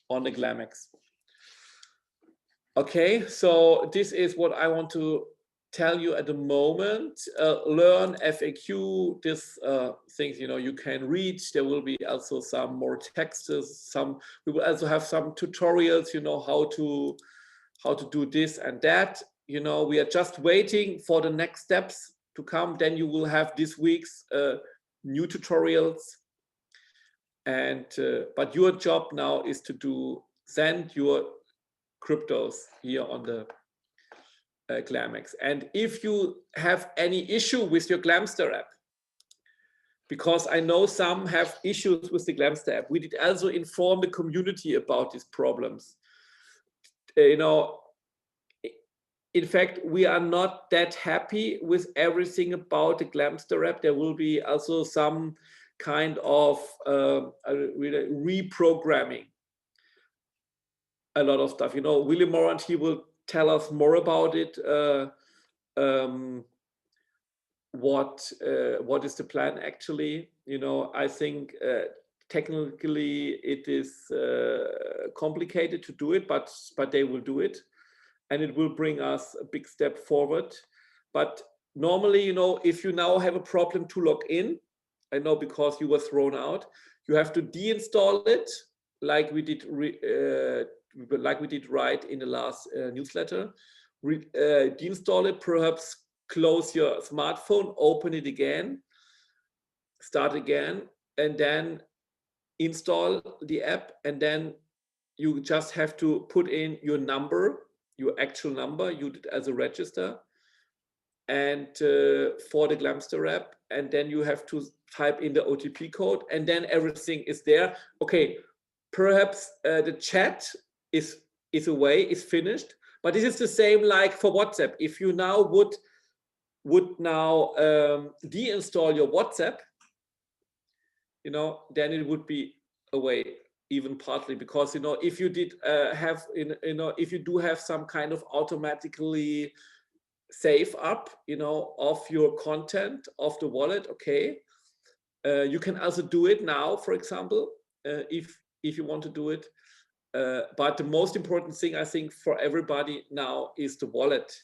on the GlamX. Okay, so this is what I want to tell you at the moment. Learn FAQ, this things you can read. There will be also some more texts. We will also have some tutorials, how to do this and that. We are just waiting for the next steps to come. Then you will have this week's new tutorials. And but your job now is to send your cryptos here on the GlamX. And if you have any issue with your Glamster app, because I know some have issues with the Glamster app, we did also inform the community about these problems. in fact, we are not that happy with everything about the Glamster app. There will be also some kind of reprogramming a lot of stuff. You know, William Morant, he will tell us more about it. What is the plan actually? You know, I think technically it is complicated to do it, but they will do it, and it will bring us a big step forward. But normally, you know, if you now have a problem to log in, I know because you were thrown out, you have to deinstall it, like we did right in the last newsletter. Deinstall it, perhaps close your smartphone, open it again, start again, and then install the app, and then you just have to put in your number, your actual number you did as a register, and for the Glamster app, and then you have to type in the OTP code, and then everything is there. Okay, perhaps the chat is away, is finished, but this is the same like for WhatsApp. If you now would now deinstall your WhatsApp, you know, then it would be away, even partly, because, you know, if you did have, you know, if you do have some kind of automatically save up, you know, of your content of the wallet, okay, you can also do it now, for example, if you want to do it. But the most important thing, I think, for everybody now is the wallet.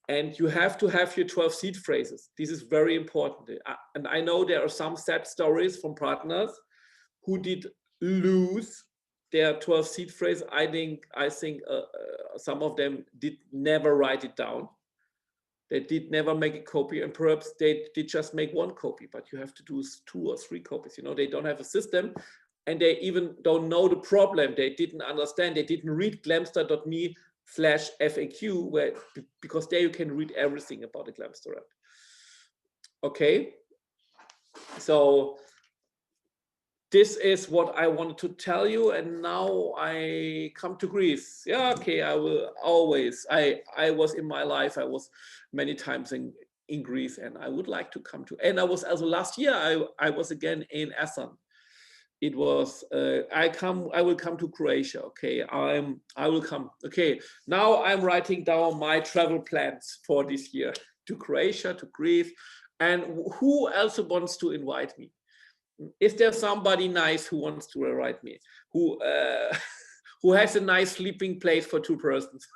And you have to have your 12 seed phrases. This is very important. And I know there are some sad stories from partners who did lose their 12 seed phrase. I think some of them did never write it down. They did never make a copy, and perhaps they did just make one copy, but you have to do 2 or 3 copies. You know, they don't have a system, and they even don't know the problem. They didn't understand. They didn't read glamster.me/FAQ, because there you can read everything about the Glamster app. Okay, so this is what I wanted to tell you, and now I come to Greece. Yeah, okay, I will always. I was in my life, I was many times in Greece, and I would like to come to. And I was also last year. I was again in Athens. It was I will come to Croatia. Okay, I will come. Okay, now I'm writing down my travel plans for this year to Croatia, to Greece, and who else wants to invite me? Is there somebody nice who wants to invite me? Who has a nice sleeping place for 2 persons?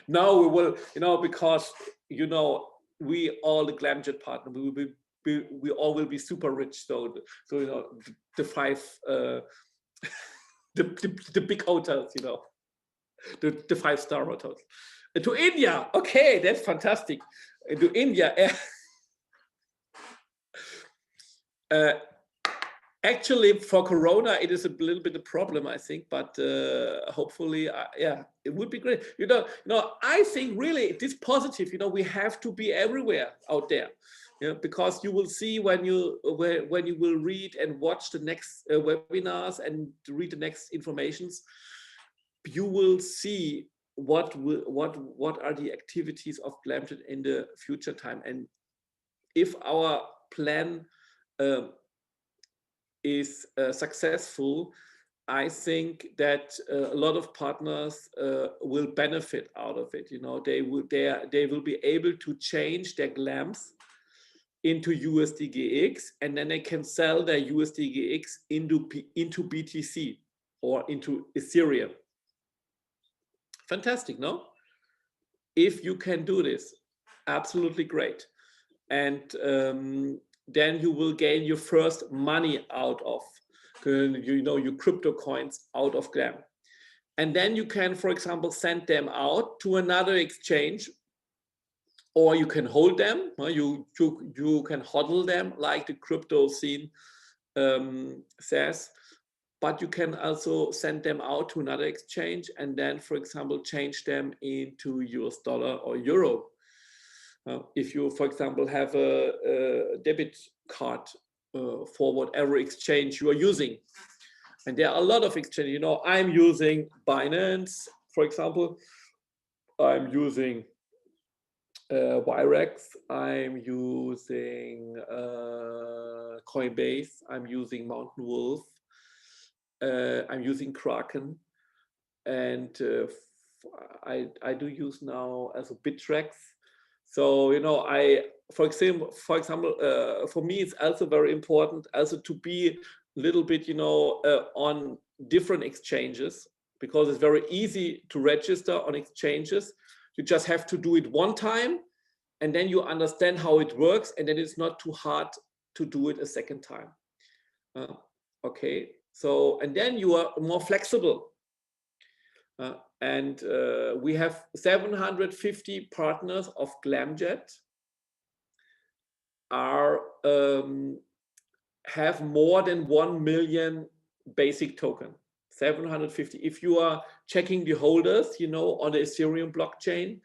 Now we will, you know, because, you know, we all the Glamjet partner, we all will be super rich. So you know, the 5 the big hotels, you know, the 5-star hotels. To India, okay, that's fantastic. To India. Actually, for Corona, it is a little bit a problem, I think, but hopefully, yeah, it would be great. You know, I think really it is positive. You know, we have to be everywhere out there, you know, because you will see when you will read and watch the next webinars and read the next informations, you will see what are the activities of Glamjet in the future time, and if our plan is successful, I think that a lot of partners will benefit out of it. You know, they will be able to change their glams into USDGX, and then they can sell their USDGX into BTC or into Ethereum. Fantastic, no? If you can do this, absolutely great. And then you will gain your first money out of, you know, your crypto coins out of Glam. And then you can, for example, send them out to another exchange, or you can hold them. You can hodl them, like the crypto scene says. But you can also send them out to another exchange, and then, for example, change them into US dollar or euro. If you, for example, have a debit card for whatever exchange you are using, and there are a lot of exchanges. You know, I'm using Binance, for example, I'm using Wirex, I'm using Coinbase, I'm using Mountain Wolf, I'm using Kraken, and I do use now as a Bittrex. So for example, for me, it's also very important also to be a little bit, on different exchanges, because it's very easy to register on exchanges. You just have to do it one time, and then you understand how it works, and then it's not too hard to do it a second time. Okay, so, and then you are more flexible. And we have 750 partners of Glamjet have more than 1 million basic token. 750. If you are checking the holders, on the Ethereum blockchain,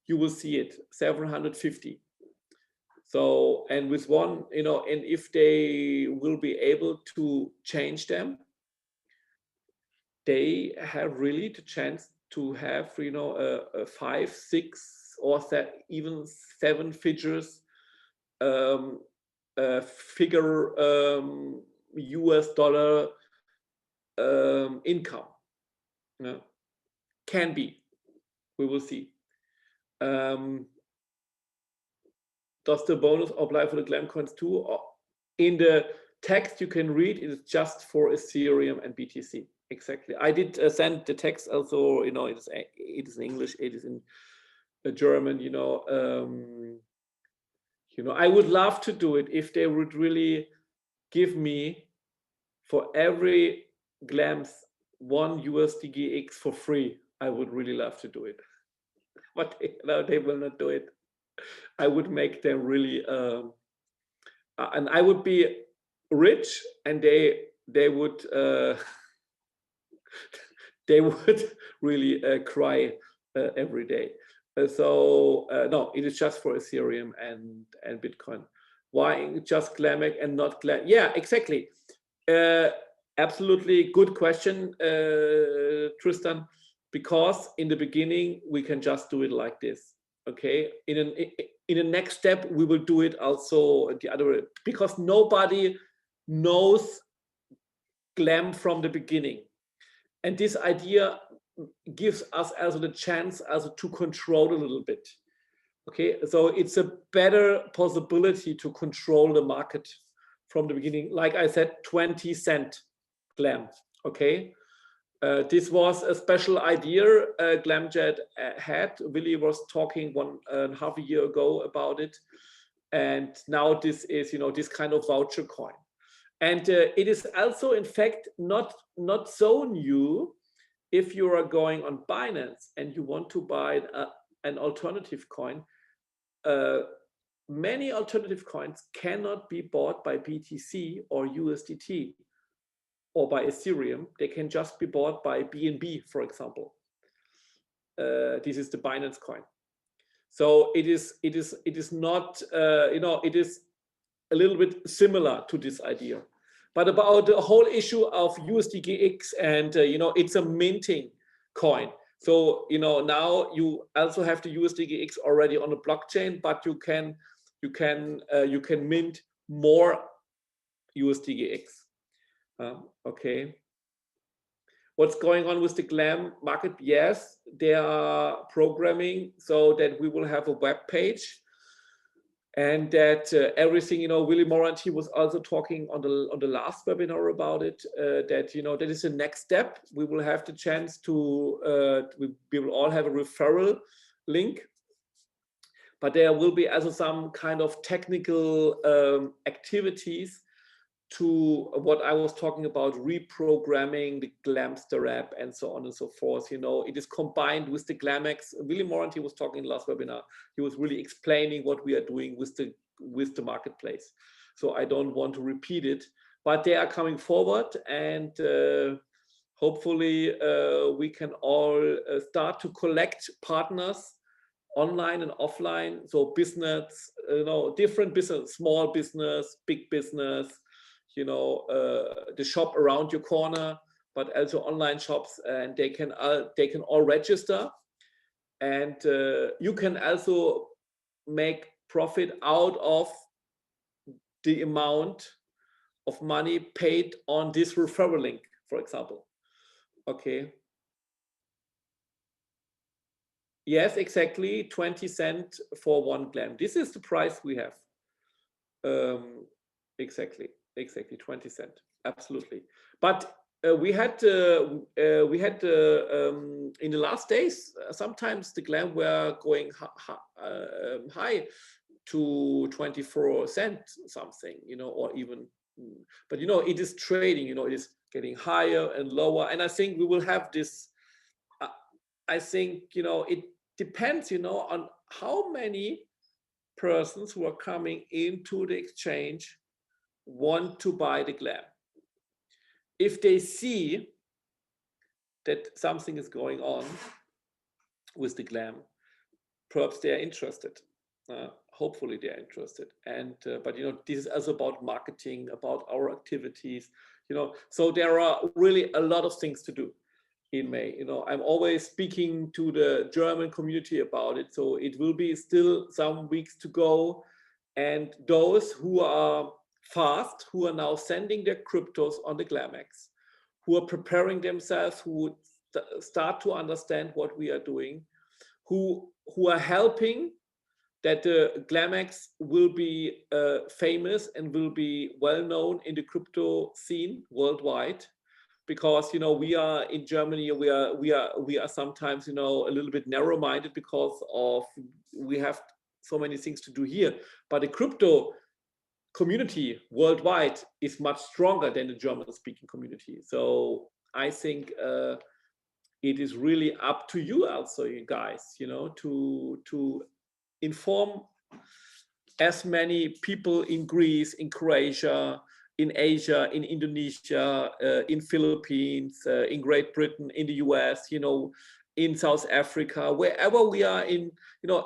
you will see it, 750. So, and with one, and if they will be able to change them, they have really the chance to have, a 5, 6, or even 7 figures figure US dollar income. Can be. We will see. Does the bonus apply for the Glam coins too? In the text you can read, it is just for Ethereum and BTC. Exactly. I did send the text also. It is in English. It is in German. I would love to do it if they would really give me for every Glams 1 USDGX for free. I would really love to do it, but they will not do it. I would make them really, and I would be rich, and they would they would really cry every day. So no, it is just for Ethereum and Bitcoin. Why just GlamX and not Glam? Yeah, exactly. Absolutely good question, Tristan. Because in the beginning we can just do it like this. Okay. In the next step we will do it also the other way, because nobody knows Glam from the beginning, and this idea gives us also the chance also to control a little bit. Okay, so it's a better possibility to control the market from the beginning. Like I said, 20 cent Glam. Okay, this was a special idea Glamjet had. Willie was talking 1.5 years ago about it, and now this is this kind of voucher coin, and it is also in fact not so new. If you are going on Binance and you want to buy an alternative coin, many alternative coins cannot be bought by BTC or USDT or by Ethereum. They can just be bought by BNB, for example. This is the Binance coin. So it is not, it is a little bit similar to this idea. But about the whole issue of USDGX, and it's a minting coin. So now you also have the USDGX already on the blockchain, but you can mint more USDGX. Okay. What's going on with the Glam market? Yes, they are programming so that we will have a web page. And that everything, Willie Moranti was also talking on the last webinar about it. That that is the next step. We will have the chance to we will all have a referral link, but there will be also some kind of technical activities to what I was talking about, reprogramming the Glamster app and so on and so forth. It is combined with the GlamX. Willie Moranti was talking in the last webinar. He was really explaining what we are doing with the marketplace. So I don't want to repeat it, but they are coming forward, and hopefully we can all start to collect partners online and offline. So business, different business, small business, big business, the shop around your corner, but also online shops, and they can all register. and you can also make profit out of the amount of money paid on this referral link, for example. Okay. Yes, exactly 20 cents for 1 glam. This is the price we have. Exactly 20 cents. Absolutely. But we had in the last days, sometimes the glam were going high to 24 cents something, or even, but it is trading, it is getting higher and lower. And I think we will have this, I think, it depends, on how many persons who are coming into the exchange want to buy the glam. If they see that something is going on with the glam, perhaps they are interested. Hopefully they are interested. And but this is also about marketing, about our activities. So there are really a lot of things to do in May. I'm always speaking to the German community about it. So it will be still some weeks to go. And those who are fast, who are now sending their cryptos on the GlamX, who are preparing themselves, who start to understand what we are doing, who are helping that the GlamX will be famous and will be well known in the crypto scene worldwide. Because we are in Germany, we are sometimes a little bit narrow-minded because of we have so many things to do here. But the crypto community worldwide is much stronger than the German-speaking community. So I think it is really up to you also, you guys, to inform as many people in Greece, in Croatia, in Asia, in Indonesia, in Philippines, in Great Britain, in the US, in South Africa, wherever we are in,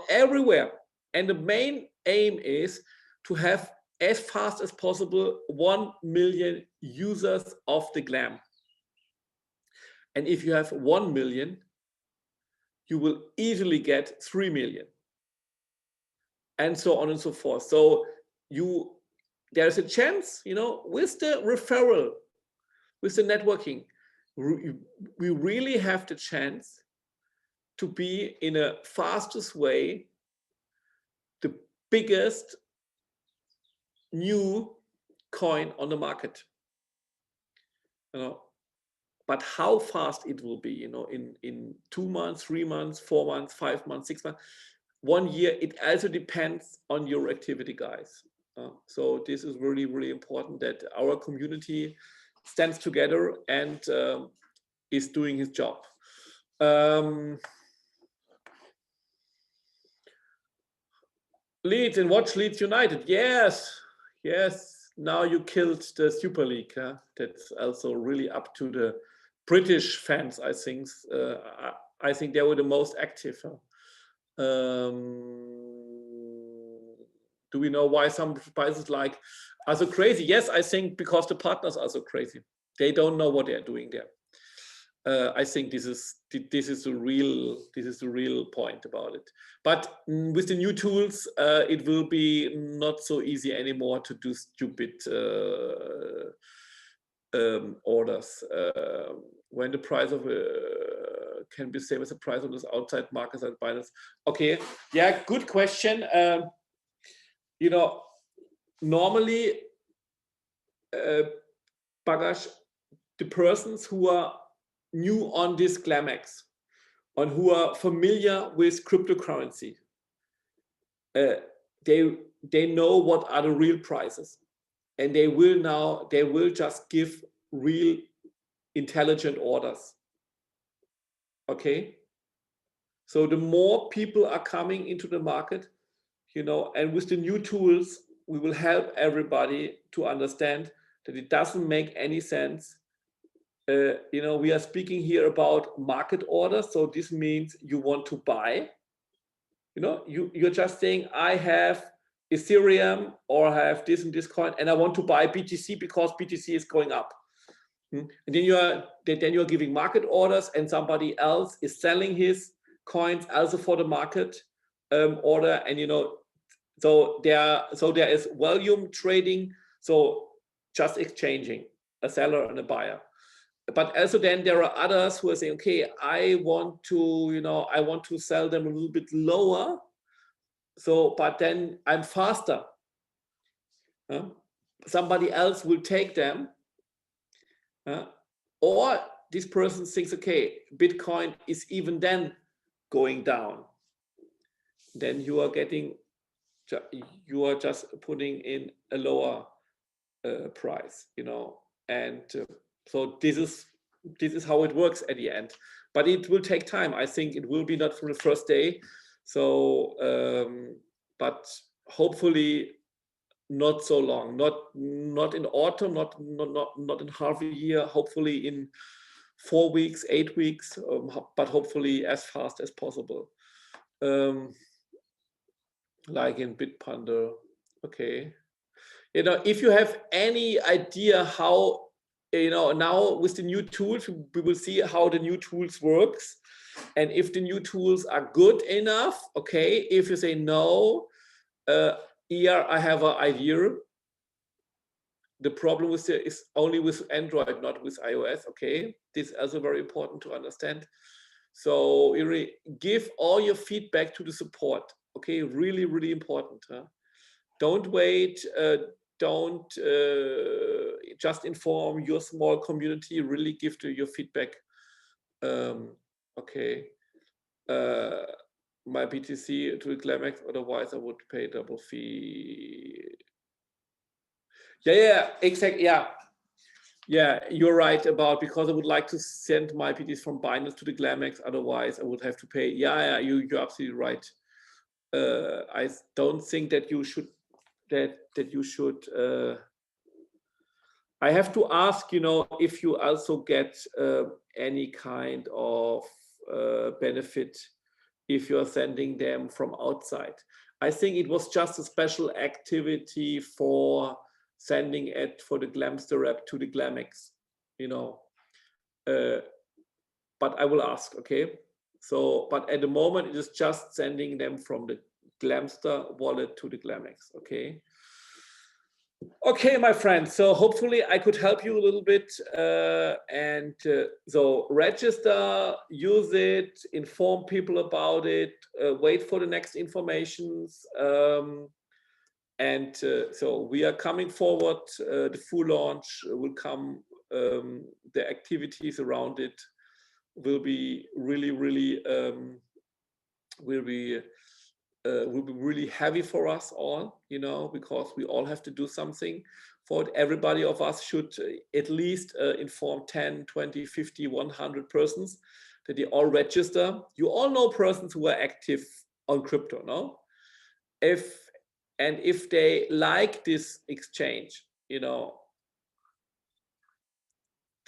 everywhere. And the main aim is to have as fast as possible 1 million users of the Glam. And if you have 1 million, you will easily get 3 million. And so on and so forth. So there's a chance, with the referral, with the networking, we really have the chance to be in a fastest way the biggest new coin on the market. But how fast it will be, in 2 months, 3 months, 4 months, 5 months, 6 months, 1 year, it also depends on your activity, guys. So this is really, really important that our community stands together and is doing his job. Leeds and watch Leeds United. Yes. Now you killed the Super League. That's also really up to the British fans, I think. I think they were the most active. Do we know why some prices are so crazy? Yes, I think because the partners are so crazy. They don't know what they're doing there. I think this is the real point about it. But with the new tools, it will be not so easy anymore to do stupid orders. When the price of can be same as the price of this outside markets and Binance. Okay, yeah, good question. Normally, Bagash, the persons who are new on this GlamX, and who are familiar with cryptocurrency, they know what are the real prices, and they will just give real intelligent orders. Okay, so the more people are coming into the market, and with the new tools, we will help everybody to understand that it doesn't make any sense. We are speaking here about market orders. So this means you want to buy, you're just saying, I have Ethereum or I have this and this coin and I want to buy BTC because BTC is going up. And then you're giving market orders and somebody else is selling his coins also for the market order, and so there is volume trading, so just exchanging a seller and a buyer. But also then there are others who are saying, okay, I want to sell them a little bit lower, so but then I'm faster. Somebody else will take them, or this person thinks, okay, Bitcoin is even then going down. Then you are just putting in a lower price, and so this is how it works at the end. But it will take time. I think it will be not from the first day. So, but hopefully not so long. Not in autumn. Not in half a year. Hopefully in 4 weeks, 8 weeks. But hopefully as fast as possible. Like in Bitpanda. Okay. If you have any idea how, now with the new tools, we will see how the new tools works. And if the new tools are good enough, okay. If you say no, here I have an idea. The problem with it is only with Android, not with iOS, okay. This is also very important to understand. So really give all your feedback to the support, okay. Really, really important. Don't wait. Don't just inform your small community. Really give your feedback. Okay. My BTC to GlamX, otherwise I would pay double fee. Yeah, exactly. Yeah, you're right about, because I would like to send my BTC from Binance to the GlamX, otherwise I would have to pay. Yeah, you're absolutely right. I don't think that you should. That you should. I have to ask, if you also get any kind of benefit if you're sending them from outside. I think it was just a special activity for sending it for the Glamster app to the GlamX, but I will ask, okay? So, but at the moment it is just sending them from the Glamster wallet to the GlamX, okay? Okay, my friend, so hopefully I could help you a little bit, so register, use it, inform people about it, wait for the next informations, so we are coming forward. The full launch will come. The activities around it will be really, really will be really heavy for us all, because we all have to do something for it. Everybody of us should at least inform 10, 20, 50, 100 persons that they all register. You all know persons who are active on crypto, no? If they like this exchange,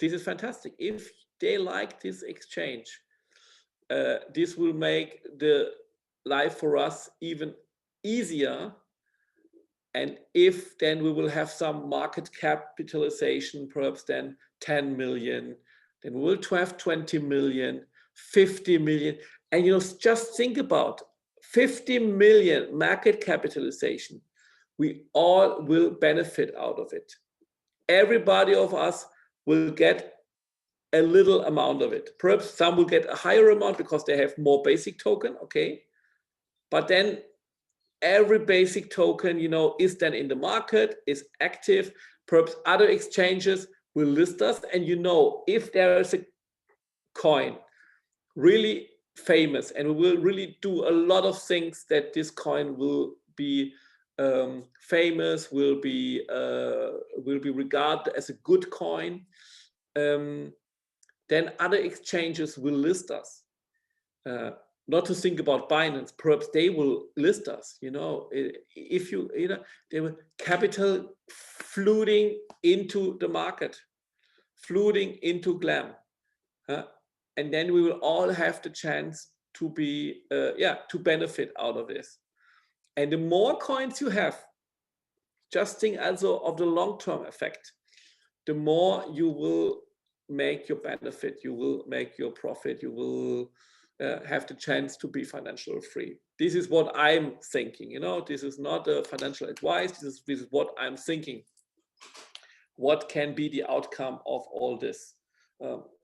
this is fantastic. If they like this exchange, this will make the life for us even easier. And if then we will have some market capitalization, perhaps then 10 million, then we will have 20 million, 50 million. And just think about 50 million market capitalization. We all will benefit out of it. Everybody of us will get a little amount of it. Perhaps some will get a higher amount because they have more basic token, okay? But then every basic token, is then in the market, is active. Perhaps other exchanges will list us. And if there is a coin really famous, and we will really do a lot of things that this coin will be famous, will be regarded as a good coin, then other exchanges will list us. Not to think about Binance, perhaps they will list us, if they will capital flooding into the market, flooding into Glam. And then we will all have the chance to be, to benefit out of this. And the more coins you have, just think also of the long-term effect, the more you will make your benefit, you will make your profit, you will have the chance to be financially free. This is what I'm thinking. You know, this is not a financial advice. This is what I'm thinking. What can be the outcome of all this?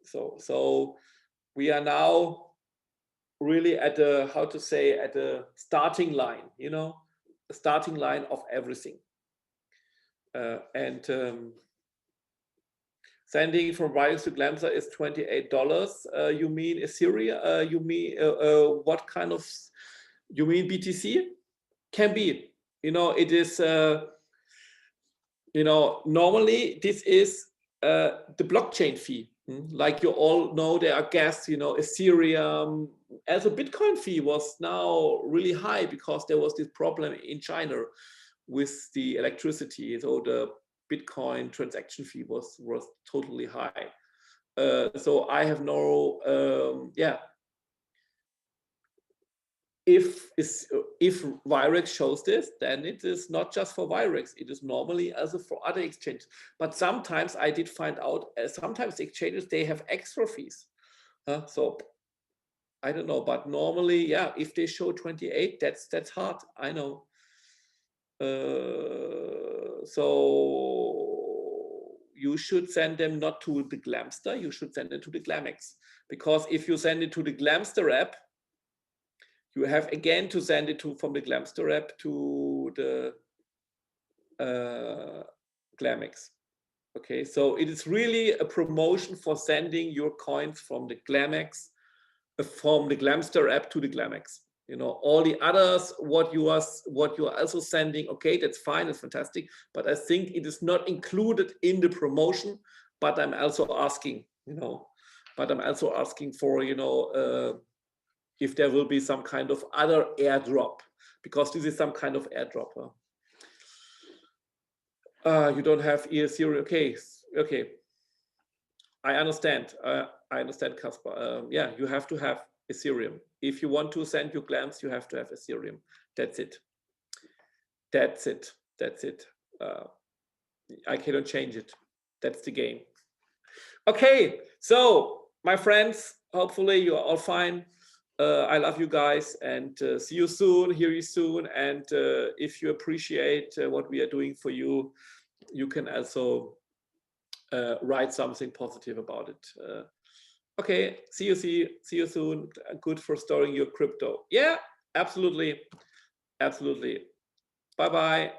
So we are now really at the, how to say, at the starting line, you know, the starting line of everything. Sending from Wires to Glamza is $28. You mean Ethereum? You mean what kind of? You mean BTC? Can be. You know, it is. You know, normally this is the blockchain fee. Like you all know, there are gas. You know, Ethereum as a Bitcoin fee was now really high because there was this problem in China with the electricity. So the Bitcoin transaction fee was totally high. So I have no, if Wirex shows this, then it is not just for Wirex. It is normally also for other exchanges. But sometimes I did find out, sometimes exchanges, they have extra fees. So I don't know, but normally, yeah, if they show 28, that's hard. I know. So you should send them not to the Glamster, you should send it to the GlamX. Because if you send it to the Glamster app, you have again to send it from the Glamster app to the GlamX. Okay, so it is really a promotion for sending your coins from the GlamX, from the Glamster app to the GlamX. You know, all the others, what you are also sending, okay, that's fine, it's fantastic, but I think it is not included in the promotion. But I'm also asking, you know, for, you know, if there will be some kind of other airdrop, because this is some kind of airdrop. You don't have Ethereum. Okay. I understand. I understand, Caspar. Yeah, you have to have Ethereum. If you want to send your Glams, you have to have Ethereum. That's it. I cannot change it. That's the game. Okay, so my friends, hopefully you are all fine. I love you guys, and see you soon, hear you soon. And if you appreciate what we are doing for you, you can also write something positive about it. Okay, see you soon. Good for storing your crypto. Yeah, absolutely. Bye-bye.